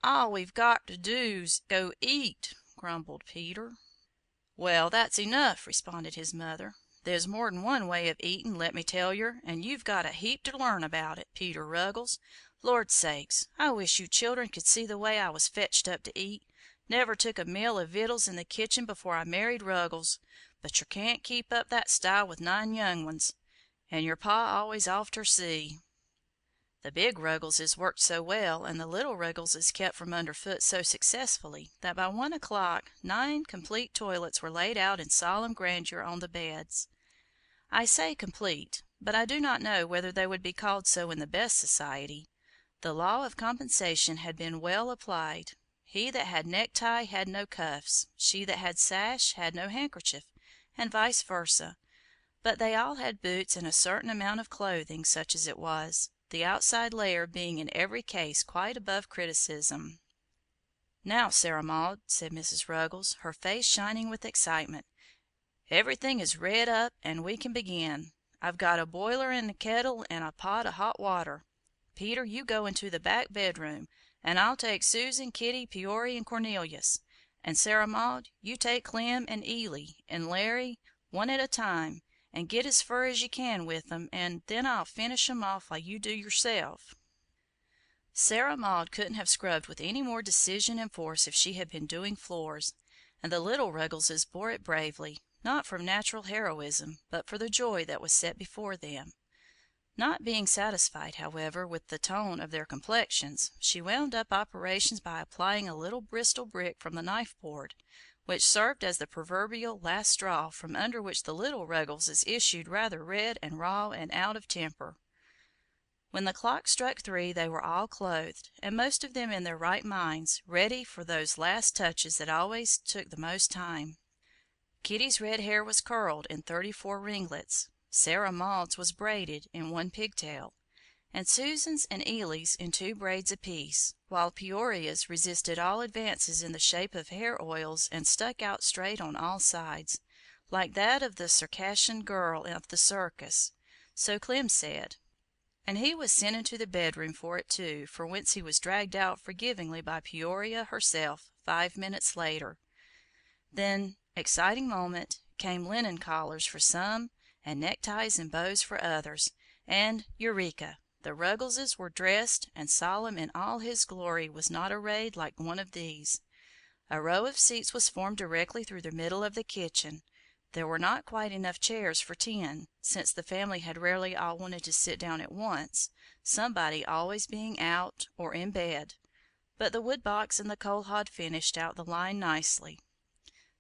Speaker 3: "All we've got to do's go eat," grumbled Peter. "Well, that's enough," responded his mother. "There's more'n one way of eatin', let me tell yer, and you've got a heap to learn about it, Peter Ruggles. Lord sakes, I wish you children could see the way I was fetched up to eat. Never took a meal o' vittles in the kitchen before I married Ruggles, but yer can't keep up that style with 9 young ones, and yer pa always off ter sea." The big Ruggleses worked so well, and the little Ruggleses kept from underfoot so successfully, that by 1 o'clock 9 complete toilets were laid out in solemn grandeur on the beds. I say complete, but I do not know whether they would be called so in the best society. The law of compensation had been well applied. He that had necktie had no cuffs, she that had sash had no handkerchief, and vice versa, but they all had boots and a certain amount of clothing, such as it was, the outside layer being in every case quite above criticism. "Now, Sarah Maud," said Mrs. Ruggles, her face shining with excitement, "everything is red up, and we can begin. I've got a boiler and a kettle and a pot o' hot water. Peter, you go into the back bedroom, and I'll take Susan, Kitty, Peory, and Cornelius, and Sarah Maud, you take Clem and Ely and Larry, one at a time, and git as fur as you can with 'em, and then I'll finish 'em off while you do yourself." Sarah Maud couldn't have scrubbed with any more decision and force if she had been doing floors, and the little Ruggleses bore it bravely, not from natural heroism, but for the joy that was set before them. Not being satisfied, however, with the tone of their complexions, she wound up operations by applying a little Bristol brick from the knife board, which served as the proverbial last straw, from under which the little Ruggleses issued rather red and raw and out of temper. When the clock struck 3 they were all clothed, and most of them in their right minds, ready for those last touches that always took the most time. Kitty's red hair was curled in 34 ringlets, Sarah Maud's was braided in 1 pigtail, and Susan's and Eily's in 2 braids apiece, while Peoria's resisted all advances in the shape of hair oils and stuck out straight on all sides, like that of the Circassian girl of the circus, so Clem said, and he was sent into the bedroom for it too, for whence he was dragged out forgivingly by Peoria herself 5 minutes later. Then, exciting moment, came linen collars for some, and neckties and bows for others, and, eureka! The Ruggleses were dressed, and Solomon in all his glory was not arrayed like one of these. A row of seats was formed directly through the middle of the kitchen. There were not quite enough chairs for 10, since the family had rarely all wanted to sit down at once, somebody always being out or in bed, but the woodbox and the coal hod finished out the line nicely.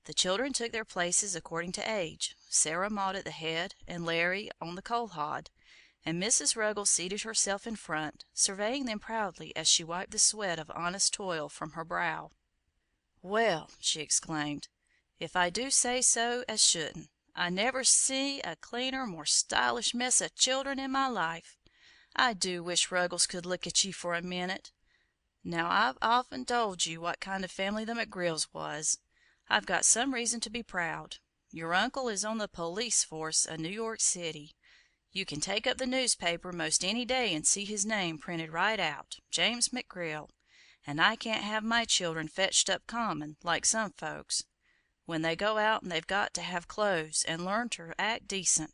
Speaker 3: The children took their places according to age, Sarah Maud at the head and Larry on the coal hod, and Mrs. Ruggles seated herself in front, surveying them proudly as she wiped the sweat of honest toil from her brow. "Well," she exclaimed, "if I do say so as shouldn't, I never see a cleaner, more stylish mess o' children in my life. I do wish Ruggles could look at ye for a minute. Now I've often told you what kind of family the McGrills was. I've got some reason to be proud. Your uncle is on the police force o' New York City. You can take up the newspaper most any day and see his name printed right out, James McGrill, and I can't have my children fetched up common, like some folks. When they go out they've got to have clothes and learn ter act decent.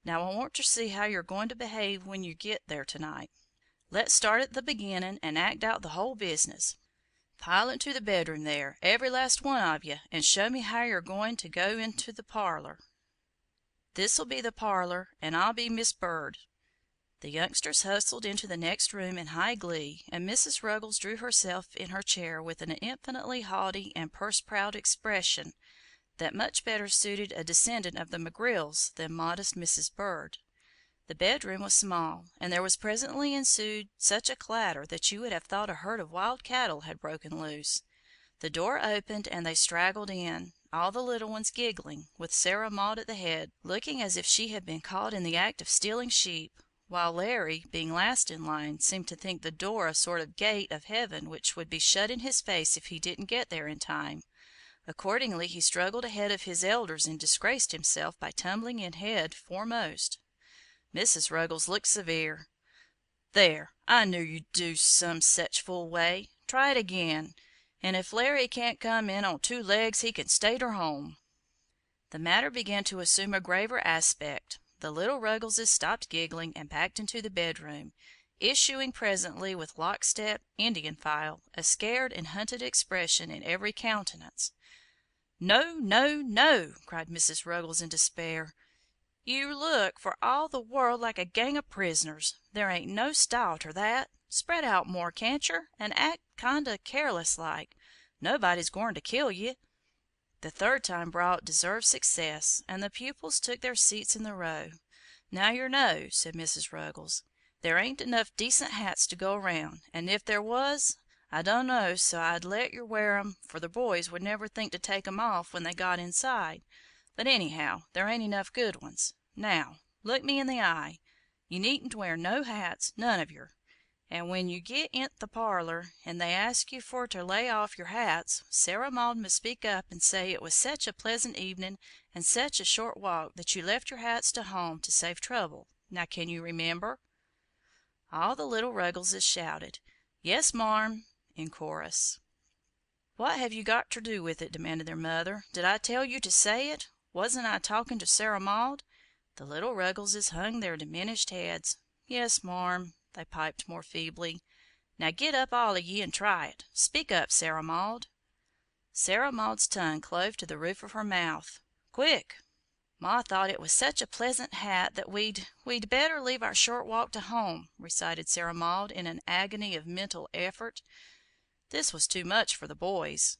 Speaker 3: Now I want ter see how you're goin' to behave when you git there tonight. Let's start at the beginnin' and act out the whole business. Pile into the bedroom there, every last one of you, and show me how you're goin' to go into the parlor. This'll be the parlor, and I'll be Miss Bird." The youngsters hustled into the next room in high glee, and Mrs. Ruggles drew herself in her chair with an infinitely haughty and purse-proud expression that much better suited a descendant of the McGrills than modest Mrs. Bird. The bedroom was small, and there was presently ensued such a clatter that you would have thought a herd of wild cattle had broken loose. The door opened, and they straggled in, all the little ones giggling, with Sarah Maud at the head, looking as if she had been caught in the act of stealing sheep, while Larry, being last in line, seemed to think the door a sort of gate of heaven which would be shut in his face if he didn't get there in time. Accordingly he struggled ahead of his elders and disgraced himself by tumbling in head foremost. Mrs. Ruggles looked severe. "There, I knew you'd do some sech fool way. Try it again, and if Larry can't come in on 2 legs he can stay ter home." The matter began to assume a graver aspect. The little Ruggleses stopped giggling and backed into the bedroom, issuing presently with lockstep, Indian file, a scared and hunted expression in every countenance. "No, no, no!" cried Mrs. Ruggles in despair. "You look for all the world like a gang o' prisoners. There ain't no style ter that. Spread out more, can't yer, and act kind o' careless like. Nobody's goin' to kill ye." The third time brought deserved success, and the pupils took their seats in the row. "Now yer know," said Mrs. Ruggles, "there ain't enough decent hats to go round, and if there was, I dunno 's I'd let yer wear 'em, for the boys would never think to take 'em off when they got inside. But anyhow, there ain't enough good ones. Now, look me in the eye. You needn't wear no hats, none of yer. And when you git int' the parlor, and they ask you for ter lay off yer hats, Sarah Maud must speak up and say it was sech a pleasant evenin' and sech a short walk that you left yer hats to home to save trouble. Now can you remember?" All the little Ruggleses shouted, "Yes, marm," in chorus. "What have you got ter do with it?" demanded their mother. "Did I tell you to say it? Wasn't I talkin' to Sarah Maud?" The little Ruggleses hung their diminished heads. "Yes, marm," they piped more feebly. "Now git up all o' ye and try it. Speak up, Sarah Maud." Sarah Maud's tongue clove to the roof of her mouth. "Quick! Ma thought it was such a pleasant hat that we'd better leave our short walk to home," recited Sarah Maud in an agony of mental effort. This was too much for the boys.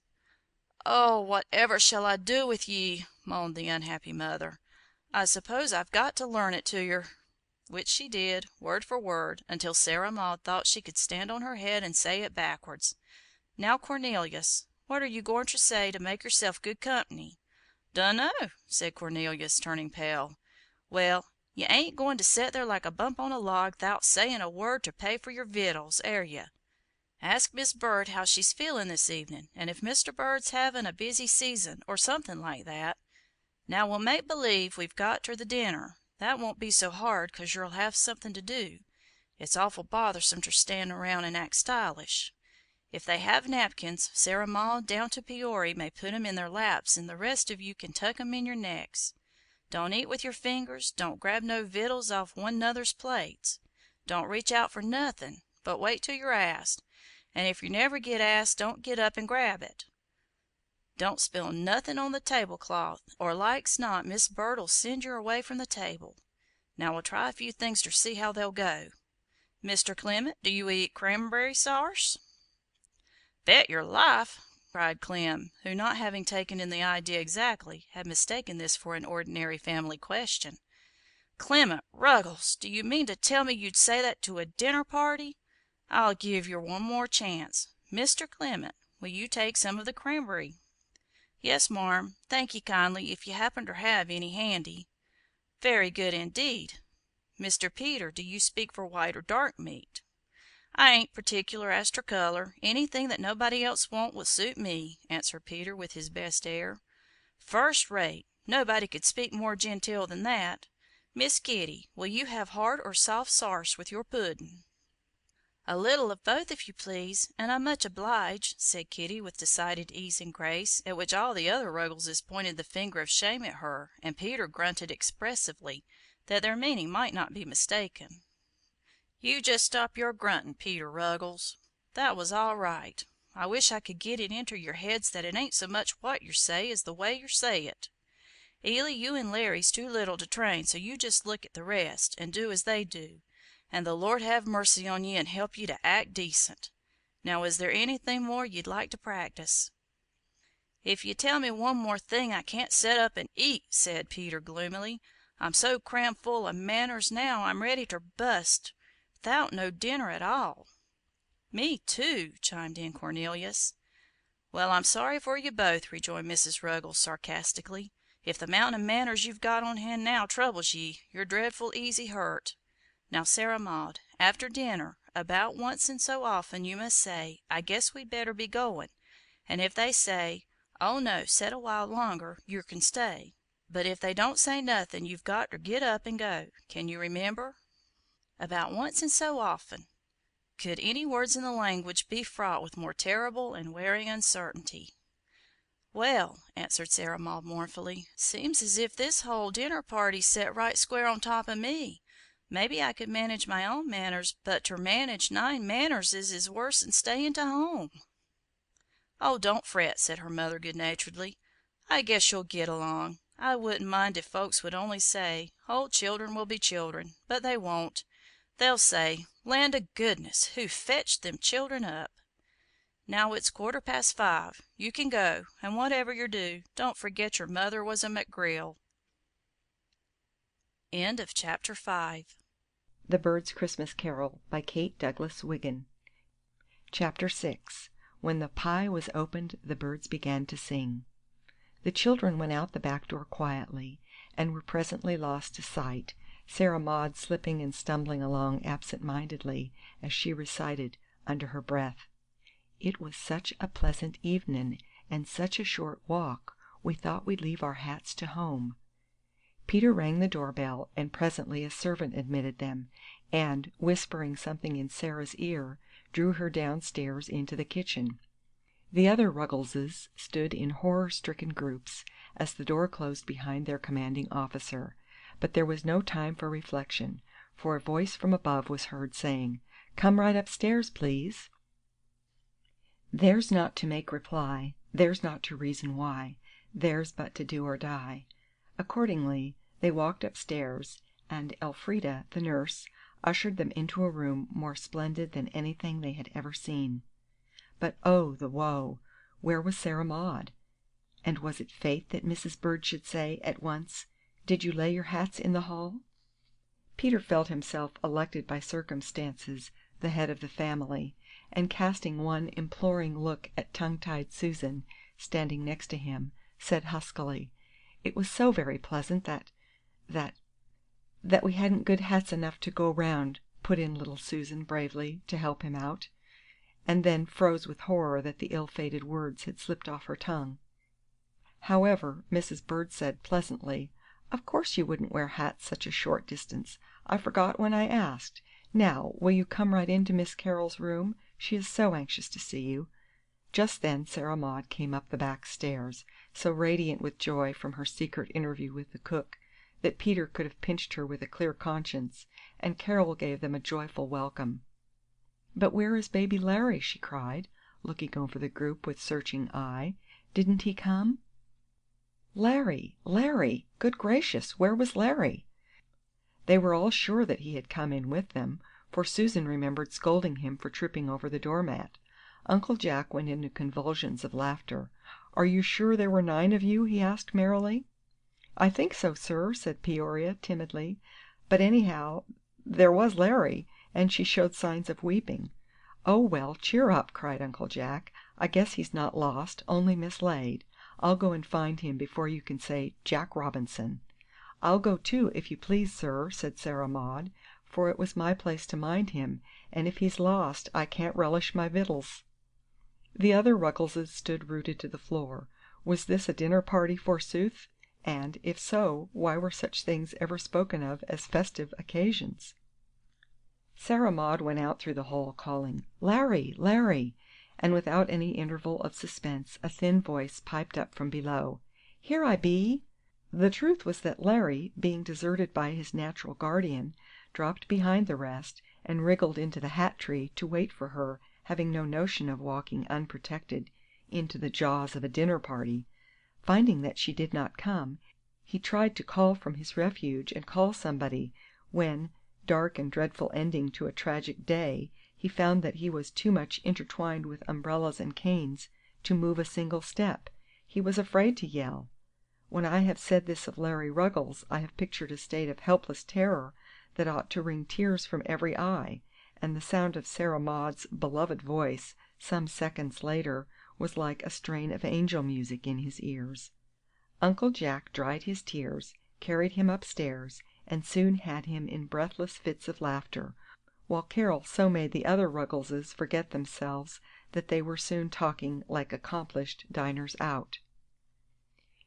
Speaker 3: "Oh, whatever shall I do with ye?" moaned the unhappy mother. "I suppose I've got to learn it to yer." Which she did, word for word, until Sarah Maud thought she could stand on her head and say it backwards. "Now, Cornelius, what are you going ter say to make yourself good company?" "Dunno," said Cornelius, turning pale. "Well, you ain't goin' to set there like a bump on a log 'thout sayin' a word ter pay for your vittles, air you? Ask Mis' Bird how she's feelin' this evenin', and if Mr. Bird's havin' a busy season, or somethin' like that. Now we'll make believe we've got ter the dinner. That won't be so hard, 'cause yer'll have somethin' to do. It's awful bothersome ter stand around and act stylish. If they have napkins, Sarah Maud down to Peory may put 'em in their laps, and the rest of you can tuck 'em in your necks. Don't eat with your fingers, don't grab no vittles off one 'nother's plates. Don't reach out for nothin', but wait till you're asked, and if you never get asked, don't get up and grab it. Don't spill nothin' on the tablecloth, or like's not Mis' Bird'll send yer away from the table. Now we'll try a few things ter see how they'll go. Mr. Clement, do you eat cranberry sarse?" "Bet your life!" cried Clem, who, not having taken in the idea exactly, had mistaken this for an ordinary family question. "Clement Ruggles, do you mean to tell me you'd say that to a dinner party? I'll give yer one more chance. Mr. Clement, will you take some of the cranberry?" "Yes, marm, thank ye kindly, if you happen ter have any handy." "Very good indeed. Mr. Peter, do you speak for white or dark meat?" "I ain't particular as ter color. Anything that nobody else won't will suit me," answered Peter with his best air. "First rate! Nobody could speak more genteel than that. Miss Kitty, will you have hard or soft sarse with your puddin'?" "A little of both, if you please, and I'm much obliged," said Kitty with decided ease and grace, at which all the other Ruggleses pointed the finger of shame at her, and Peter grunted expressively, that their meaning might not be mistaken. "You just stop your gruntin', Peter Ruggles. That was all right. I wish I could git it inter your heads that it ain't so much what yer say as the way yer say it. Ely, you and Larry's too little to train, so you just look at the rest, and do as they do, and the Lord have mercy on ye and help ye to act decent. Now is there anything more ye'd like to practice?" "If you tell me one more thing I can't set up and eat," said Peter gloomily. "I'm so cram full o' manners now I'm ready ter bust, 'thout no dinner at all." "Me too," chimed in Cornelius. "Well, I'm sorry for you both," rejoined Mrs. Ruggles sarcastically. "If the mountain o' manners you've got on hand now troubles ye, you're dreadful easy hurt. Now, Sarah Maud, after dinner, about once in so often, you must say, 'I guess we'd better be goin',' and if they say, 'Oh, no, set a while longer,' yer can stay. But if they don't say nothin', you've got ter git up and go. Can you remember? About once in so often." Could any words in the language be fraught with more terrible and wearing uncertainty? "Well," answered Sarah Maud mournfully, "seems as if this whole dinner party's set right square on top o' me. Maybe I could manage my own manners, but ter manage 9 mannerses is worse'n stayin' to home." "Oh, don't fret," said her mother good-naturedly. "I guess you'll git along. I wouldn't mind if folks would only say, 'Oh, children will be children,' but they won't. They'll say, 'Land o' goodness, who fetched them children up?' Now it's 5:15. You can go, and whatever yer do, don't forget your mother was a McGrill." Chapter 6.
Speaker 4: The Bird's Christmas Carol by Kate Douglas Wiggin. Chapter 6. When the pie was opened, the birds began to sing. The children went out the back door quietly, and were presently lost to sight, Sarah Maud slipping and stumbling along absent-mindedly as she recited, under her breath: "It was such a pleasant evenin', and such a short walk, we thought we'd leave our hats to home." Peter rang the doorbell, and presently a servant admitted them, and, whispering something in Sarah's ear, drew her downstairs into the kitchen. The other Ruggleses stood in horror-stricken groups as the door closed behind their commanding officer, but there was no time for reflection, for a voice from above was heard saying, "Come right upstairs, please." Theirs not to make reply, Theirs not to reason why, theirs but to do or die. Accordingly, they walked upstairs, and Elfrida, the nurse, ushered them into a room more splendid than anything they had ever seen. But oh, the woe! Where was Sarah Maud? And was it fate that Mrs. Bird should say, at once, "Did you lay your hats in the hall?" Peter felt himself elected by circumstances the head of the family, and casting one imploring look at tongue-tied Susan, standing next to him, said huskily, "It was so very pleasant that we hadn't good hats enough to go round," put in little Susan bravely, to help him out, and then froze with horror that the ill-fated words had slipped off her tongue. However, Mrs. Bird said pleasantly, "Of course you wouldn't wear hats such a short distance. I forgot when I asked. Now, will you come right into Miss Carol's room? She is so anxious to see you." Just then Sarah Maud came up the back stairs, so radiant with joy from her secret interview with the cook, that Peter could have pinched her with a clear conscience, and Carol gave them a joyful welcome. "But where is baby Larry?" she cried, looking over the group with searching eye. "Didn't he come?" Larry! Larry! Good gracious, where was Larry? They were all sure that he had come in with them, for Susan remembered scolding him for tripping over the doormat. Uncle Jack went into convulsions of laughter. "Are you sure there were 9 of you?" he asked merrily. "I think so, sir," said Peoria, timidly. "But anyhow, there was Larry," and she showed signs of weeping. "Oh, well, cheer up!" cried Uncle Jack. "I guess he's not lost, only mislaid. I'll go and find him before you can say Jack Robinson." "I'll go too, if you please, sir," said Sarah Maud, "for it was my place to mind him, and if he's lost I can't relish my victuals." The other Ruggleses stood rooted to the floor. Was this a dinner party, forsooth? And, if so, why were such things ever spoken of as festive occasions? Sarah Maud went out through the hall, calling, "Larry! Larry!" and without any interval of suspense a thin voice piped up from below, "Here I be!" The truth was that Larry, being deserted by his natural guardian, dropped behind the rest, and wriggled into the hat tree to wait for her, having no notion of walking unprotected into the jaws of a dinner party. Finding that she did not come, he tried to call from his refuge and call somebody, when, dark and dreadful ending to a tragic day, he found that he was too much intertwined with umbrellas and canes to move a single step. He was afraid to yell. When I have said this of Larry Ruggles, I have pictured a state of helpless terror that ought to wring tears from every eye, and the sound of Sarah Maud's beloved voice, some seconds later, was like a strain of angel music in his ears. Uncle Jack dried his tears, carried him upstairs, and soon had him in breathless fits of laughter, while Carol so made the other Ruggleses forget themselves that they were soon talking like accomplished diners out.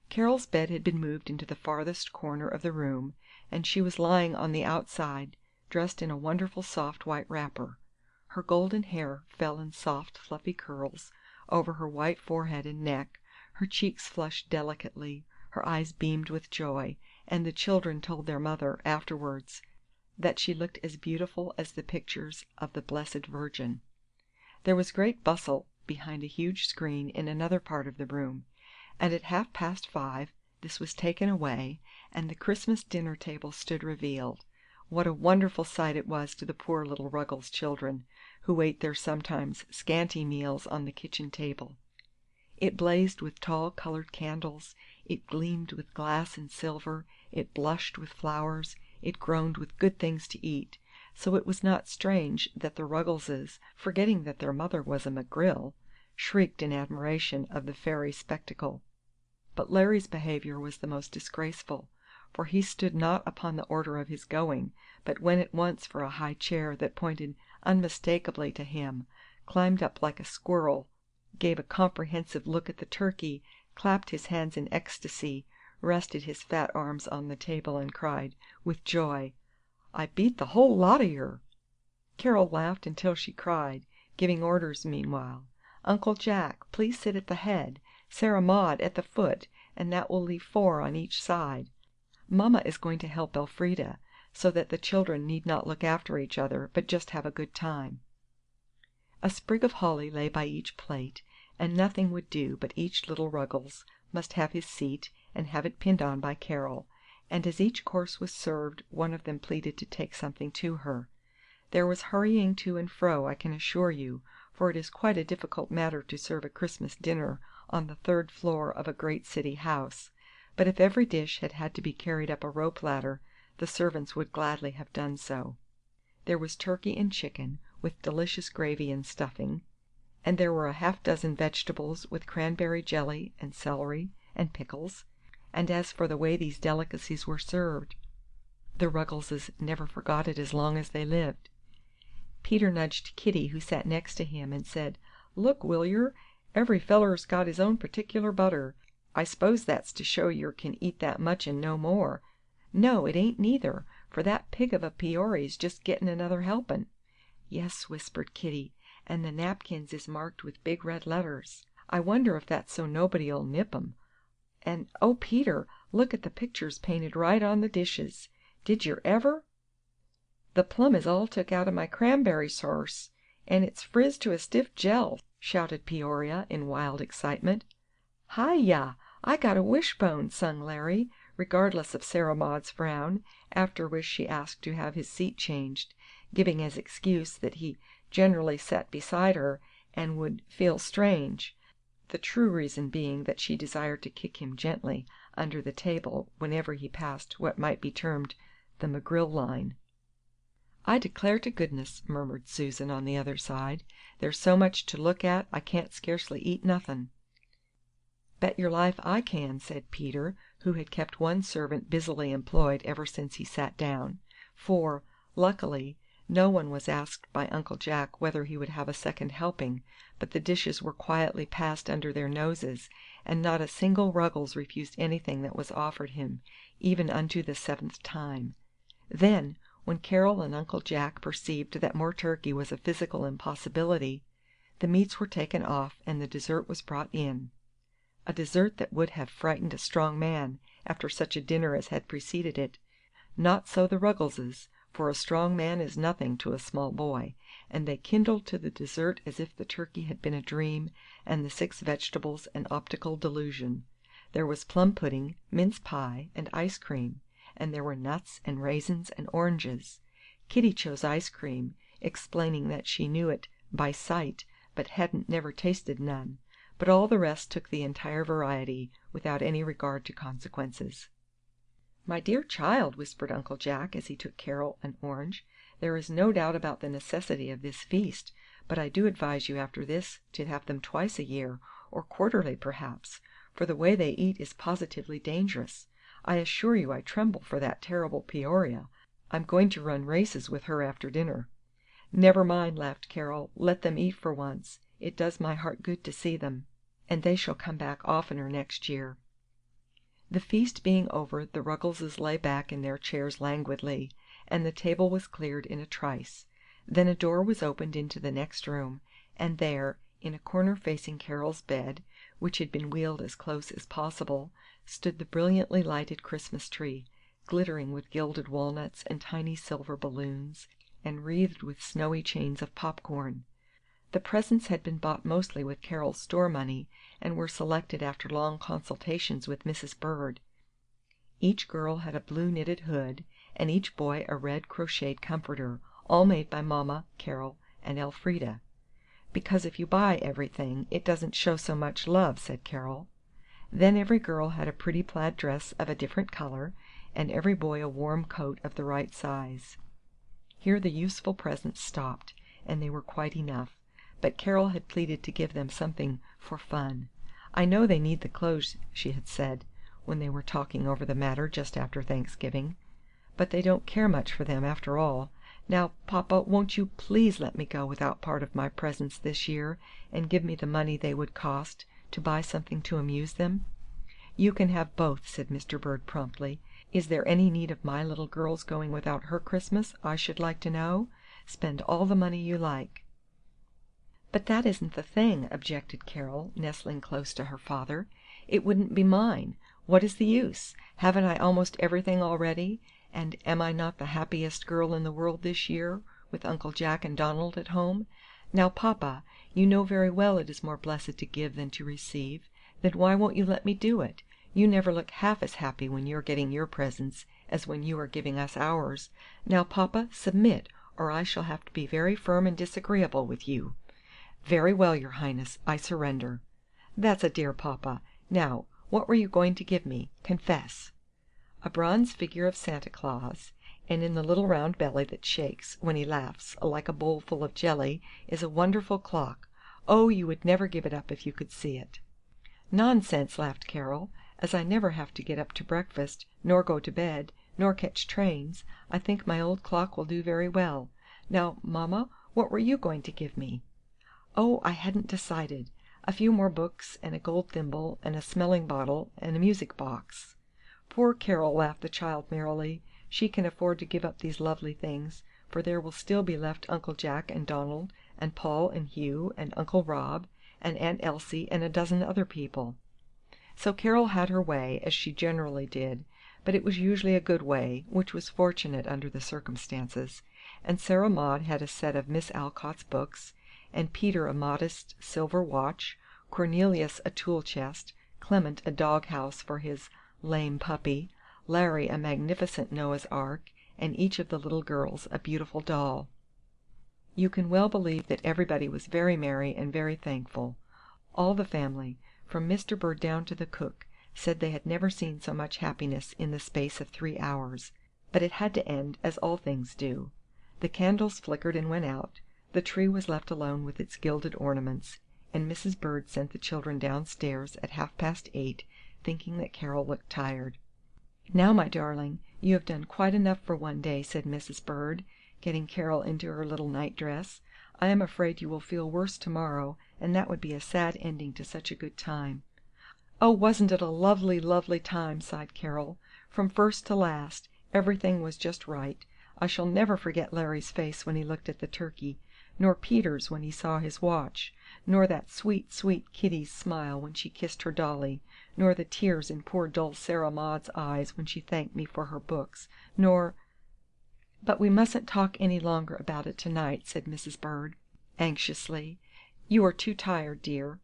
Speaker 4: Carol's bed had been moved into the farthest corner of the room, and she was lying on the outside, dressed in a wonderful soft white wrapper. Her golden hair fell in soft fluffy curls over her white forehead and neck, her cheeks flushed delicately, her eyes beamed with joy, and the children told their mother afterwards that she looked as beautiful as the pictures of the Blessed Virgin. There was great bustle behind a huge screen in another part of the room, and at 5:30 this was taken away, and the Christmas dinner table stood revealed. What a wonderful sight it was to the poor little Ruggles children, who ate their sometimes scanty meals on the kitchen table. It blazed with tall colored candles, it gleamed with glass and silver, it blushed with flowers, it groaned with good things to eat, so it was not strange that the Ruggleses, forgetting that their mother was a McGrill, shrieked in admiration of the fairy spectacle. But Larry's behavior was the most disgraceful, for he stood not upon the order of his going, but went at once for a high chair that pointed unmistakably to him, climbed up like a squirrel, gave a comprehensive look at the turkey, clapped his hands in ecstasy, rested his fat arms on the table, and cried, with joy, "I beat the whole lot of yer!" Carol laughed until she cried, giving orders meanwhile. "Uncle Jack, please sit at the head, Sarah Maud at the foot, and that will leave 4 on each side. Mamma is going to help Elfrida, so that the children need not look after each other, but just have a good time." A sprig of holly lay by each plate, and nothing would do but each little Ruggles must have his seat and have it pinned on by Carol, and as each course was served one of them pleaded to take something to her. There was hurrying to and fro, I can assure you, for it is quite a difficult matter to serve a Christmas dinner on the third floor of a great city house, but if every dish had had to be carried up a rope ladder, the servants would gladly have done so. There was turkey and chicken, with delicious gravy and stuffing, and there were a half-dozen vegetables, with cranberry jelly and celery and pickles, and as for the way these delicacies were served, the Ruggleses never forgot it as long as they lived. Peter nudged Kitty, who sat next to him, and said, "Look, will yer, every feller's got his own particular butter. I s'pose that's to show yer can eat that much and no more. No, it ain't neither, for that pig of a Peory's just gettin' another helpin'." "Yes," whispered Kitty, "and the napkins is marked with big red letters. I wonder if that's so nobody'll nip 'em. And, oh, Peter, look at the pictures painted right on the dishes. Did yer ever?" "The plum is all took out of my cranberry sarse, and it's frizzed to a stiff jell," shouted Peoria, in wild excitement. "Hi-yah! I got a wishbone!" sung Larry, regardless of Sarah Maud's frown, after which she asked to have his seat changed, giving as excuse that he generally sat beside her and would "feel strange," the true reason being that she desired to kick him gently under the table whenever he passed what might be termed the McGrill line. "I declare to goodness," murmured Susan on the other side, "there's so much to look at I can't scarcely eat nothin'." "Bet your life I can," said Peter, who had kept one servant busily employed ever since he sat down; for, luckily, no one was asked by Uncle Jack whether he would have a second helping, but the dishes were quietly passed under their noses, and not a single Ruggles refused anything that was offered him, even unto the 7th time. Then, when Carol and Uncle Jack perceived that more turkey was a physical impossibility, the meats were taken off and the dessert was brought in. A dessert that would have frightened a strong man after such a dinner as had preceded it. Not so the Ruggleses, for a strong man is nothing to a small boy, and they kindled to the dessert as if the turkey had been a dream and the 6 vegetables an optical delusion. There was plum pudding, mince pie, and ice cream, and there were nuts and raisins and oranges. Kitty chose ice cream, explaining that she knew it by sight but hadn't never tasted none, but all the rest took the entire variety, without any regard to consequences. "My dear child," whispered Uncle Jack, as he took Carol an orange, "there is no doubt about the necessity of this feast, but I do advise you after this to have them twice a year, or quarterly perhaps, for the way they eat is positively dangerous. I assure you I tremble for that terrible Peoria. I'm going to run races with her after dinner." "Never mind," laughed Carol, "let them eat for once. It does my heart good to see them, and they shall come back oftener next year." The feast being over, the Ruggleses lay back in their chairs languidly, and the table was cleared in a trice. Then a door was opened into the next room, and there, in a corner facing Carol's bed, which had been wheeled as close as possible, stood the brilliantly lighted Christmas tree, glittering with gilded walnuts and tiny silver balloons, and wreathed with snowy chains of popcorn. The presents had been bought mostly with Carol's store money, and were selected after long consultations with Mrs. Bird. Each girl had a blue knitted hood, and each boy a red crocheted comforter, all made by Mama, Carol, and Elfrida. "Because if you buy everything, it doesn't show so much love," said Carol. Then every girl had a pretty plaid dress of a different color, and every boy a warm coat of the right size. Here the useful presents stopped, and they were quite enough. But Carol had pleaded to give them something for fun. "I know they need the clothes," she had said, when they were talking over the matter just after Thanksgiving, "but they don't care much for them after all. Now, Papa, won't you please let me go without part of my presents this year, and give me the money they would cost, to buy something to amuse them?" "You can have both," said Mr. Bird promptly. "Is there any need of my little girl's going without her Christmas, I should like to know? Spend all the money you like." "But that isn't the thing," objected Carol, nestling close to her father. "It wouldn't be mine. What is the use? Haven't I almost everything already? And am I not the happiest girl in the world this year, with Uncle Jack and Donald at home? Now, papa, you know very well it is more blessed to give than to receive. Then why won't you let me do it? You never look half as happy when you are getting your presents as when you are giving us ours. Now, papa, submit, or I shall have to be very firm and disagreeable with you." "Very well, your Highness, I surrender." "That's a dear papa. Now, what were you going to give me? Confess." "A bronze figure of Santa Claus, and in the little round belly that shakes, when he laughs, like a bowl full of jelly, is a wonderful clock. Oh, you would never give it up if you could see it." "Nonsense!" laughed Carol. "As I never have to get up to breakfast, nor go to bed, nor catch trains, I think my old clock will do very well. Now, mamma, what were you going to give me?" "Oh, I hadn't decided. A few more books, and a gold thimble, and a smelling bottle, and a music box." "Poor Carol!" laughed the child merrily. "She can afford to give up these lovely things, for there will still be left Uncle Jack and Donald, and Paul and Hugh, and Uncle Rob, and Aunt Elsie, and a dozen other people." So Carol had her way, as she generally did, but it was usually a good way, which was fortunate under the circumstances, and Sarah Maud had a set of Miss Alcott's books, and Peter a modest silver watch, Cornelius a tool chest, Clement a dog house for his lame puppy, Larry a magnificent Noah's Ark, and each of the little girls a beautiful doll. You can well believe that everybody was very merry and very thankful. All the family, from Mr. Bird down to the cook, said they had never seen so much happiness in the space of 3 hours. But it had to end, as all things do. The candles flickered and went out, the tree was left alone with its gilded ornaments, and Mrs. Bird sent the children downstairs at 8:30, thinking that Carol looked tired. "Now, my darling, you have done quite enough for one day," said Mrs. Bird, getting Carol into her little night dress. "I am afraid you will feel worse to morrow, and that would be a sad ending to such a good time." "Oh, wasn't it a lovely, lovely time!" sighed Carol. "From first to last, everything was just right. I shall never forget Larry's face when he looked at the turkey, nor Peter's when he saw his watch, nor that sweet, sweet Kitty's smile when she kissed her dolly, nor the tears in poor dull Sarah Maud's eyes when she thanked me for her books, nor—" "But we mustn't talk any longer about it to night," said Mrs. Bird, anxiously. "You are too tired, dear."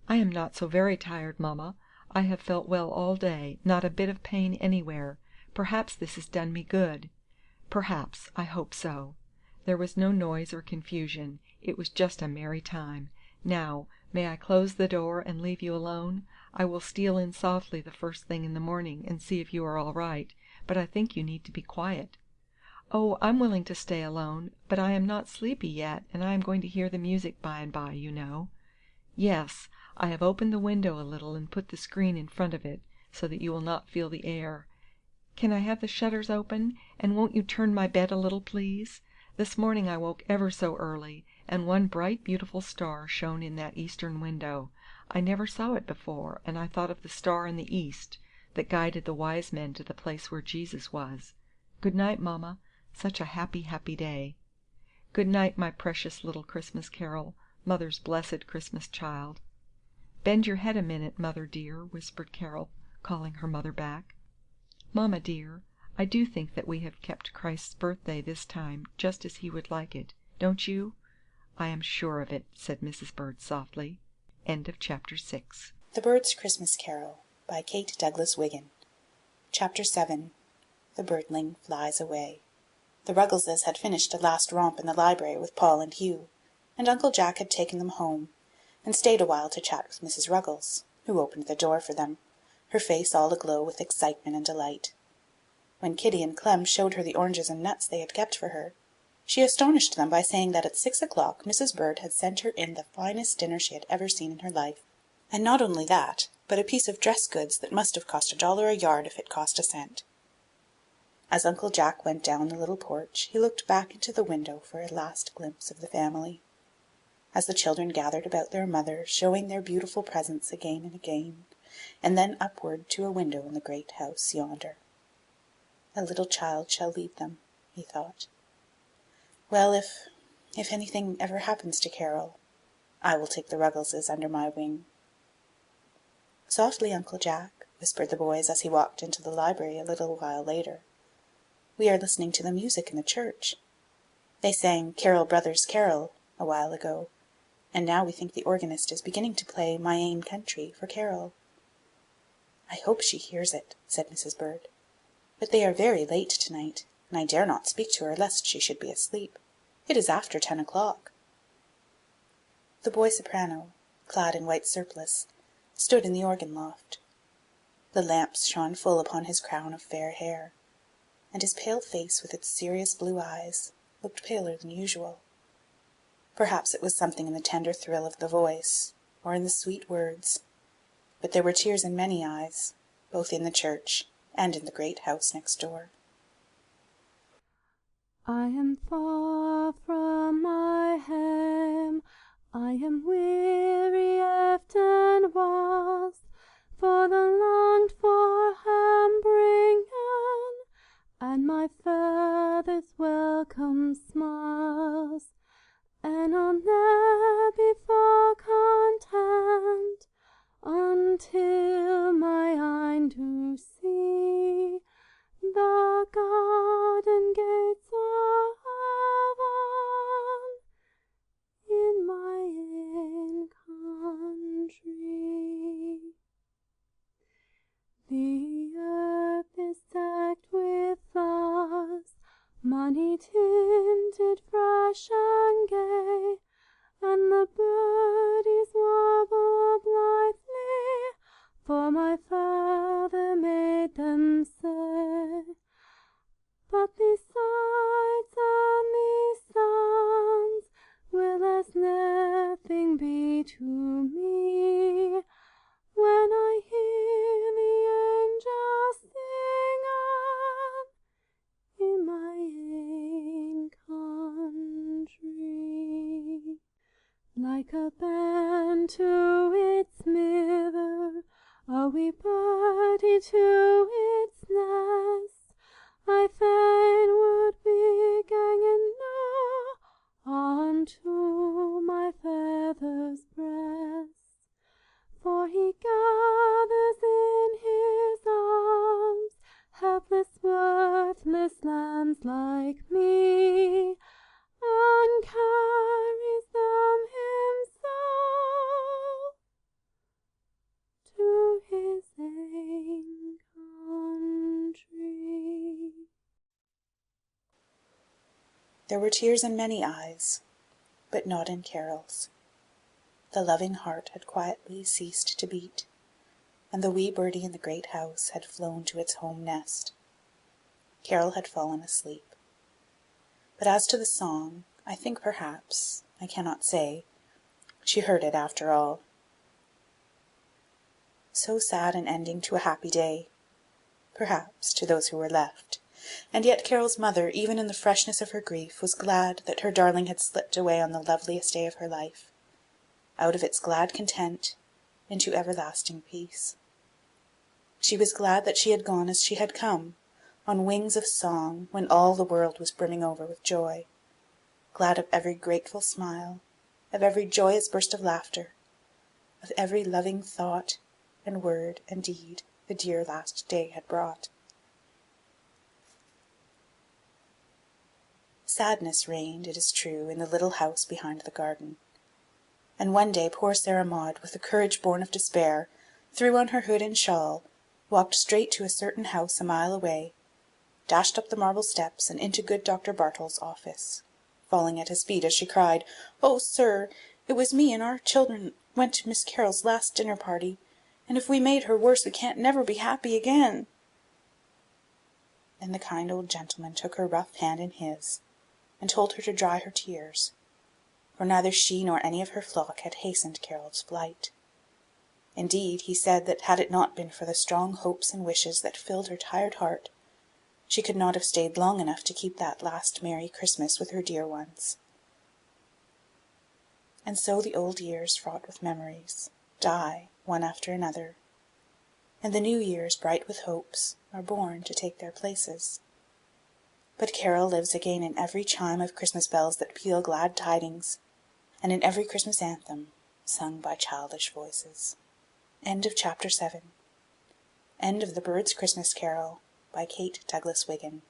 Speaker 4: "I am not so very tired, mamma. I have felt well all day, not a bit of pain anywhere. Perhaps this has done me good." "Perhaps. I hope so." There was no noise or confusion. It was just a merry time. "Now, may I close the door and leave you alone? I will steal in softly the first thing in the morning and see if you are all right, but I think you need to be quiet." "Oh, I'm willing to stay alone, but I am not sleepy yet, and I am going to hear the music by and by, you know." "Yes, I have opened the window a little and put the screen in front of it, so that you will not feel the air. Can I have the shutters open? And won't you turn my bed a little, please? This morning I woke ever so early, and one bright beautiful star shone in that eastern window. I never saw it before, and I thought of the star in the east, that guided the wise men to the place where Jesus was. Good night, mamma. Such a happy, happy day." "Good night, my precious little Christmas Carol, Mother's blessed Christmas child." "Bend your head a minute, Mother dear," whispered Carol, calling her mother back. "Mamma dear, I do think that we have kept Christ's birthday this time just as He would like it, don't you?" "I am sure of it," said Mrs. Bird softly. Chapter 6.
Speaker 5: The Bird's Christmas Carol by Kate Douglas Wiggin. Chapter 7. The Birdling Flies Away. The Ruggleses had finished a last romp in the library with Paul and Hugh, and Uncle Jack had taken them home, and stayed a while to chat with Mrs. Ruggles, who opened the door for them, her face all aglow with excitement and delight. When Kitty and Clem showed her the oranges and nuts they had kept for her, she astonished them by saying that at 6 o'clock Mrs. Bird had sent her in the finest dinner she had ever seen in her life, and not only that, but a piece of dress goods that must have cost $1 a yard if it cost a cent. As Uncle Jack went down the little porch, he looked back into the window for a last glimpse of the family, as the children gathered about their mother, showing their beautiful presents again and again, and then upward to a window in the great house yonder. "A little child shall lead them," he thought. "Well, if anything ever happens to Carol, I will take the Ruggleses under my wing." "Softly, Uncle Jack," whispered the boys as he walked into the library a little while later. "We are listening to the music in the church. They sang 'Carol, brothers, carol,' a while ago, and now we think the organist is beginning to play My Ain Country for Carol." "I hope she hears it," said Mrs. Bird. "But they are very late to-night, and I dare not speak to her lest she should be asleep. It is after 10 o'clock." The boy soprano, clad in white surplice, stood in the organ loft. The lamps shone full upon his crown of fair hair, and his pale face with its serious blue eyes looked paler than usual. Perhaps it was something in the tender thrill of the voice, or in the sweet words, but there were tears in many eyes, both in the church and in the great house next door.
Speaker 1: I am far from my hame, I am weary often was, for the longed for home bringing, and my father's welcome smiles, and I'll ne'er be for content until my eyne do see the garden gates of heaven in my ain country. The earth is decked with flowers, money tinted, fresh and gay, and the birdies warble blithely, for my father made them say. But these sights and these sounds will as nothing be to me when I hear the angels singing in my ain country. Like a band to its mither, a wee birdie to its nest, I fain would be ganging now unto my father's breast, for he gathers in his arms helpless, worthless lambs like me, and carries them himself to his ain country.
Speaker 5: There were tears in many eyes, but not in Carol's. The loving heart had quietly ceased to beat, and the wee birdie in the great house had flown to its home nest. Carol had fallen asleep. But as to the song, I think perhaps, I cannot say, she heard it after all. So sad an ending to a happy day, perhaps, to those who were left, and yet Carol's mother, even in the freshness of her grief, was glad that her darling had slipped away on the loveliest day of her life, out of its glad content into everlasting peace. She was glad that she had gone as she had come, on wings of song, when all the world was brimming over with joy, glad of every grateful smile, of every joyous burst of laughter, of every loving thought and word and deed the dear last day had brought. Sadness reigned, it is true, in the little house behind the garden, and one day poor Sarah Maud, with the courage born of despair, threw on her hood and shawl, walked straight to a certain house a mile away, dashed up the marble steps and into good Dr. Bartol's office, falling at his feet as she cried, "Oh, sir, it was me and our children went to Miss Carol's last dinner party, and if we made her worse we can't never be happy again." Then the kind old gentleman took her rough hand in his, and told her to dry her tears, for neither she nor any of her flock had hastened Carol's flight. Indeed, he said that had it not been for the strong hopes and wishes that filled her tired heart, she could not have stayed long enough to keep that last merry Christmas with her dear ones. And so the old years, fraught with memories, die one after another, and the new years, bright with hopes, are born to take their places. But Carol lives again in every chime of Christmas bells that peal glad tidings, and in every Christmas anthem sung by childish voices. End of Chapter 7. End of The Bird's Christmas Carol by Kate Douglas Wiggin.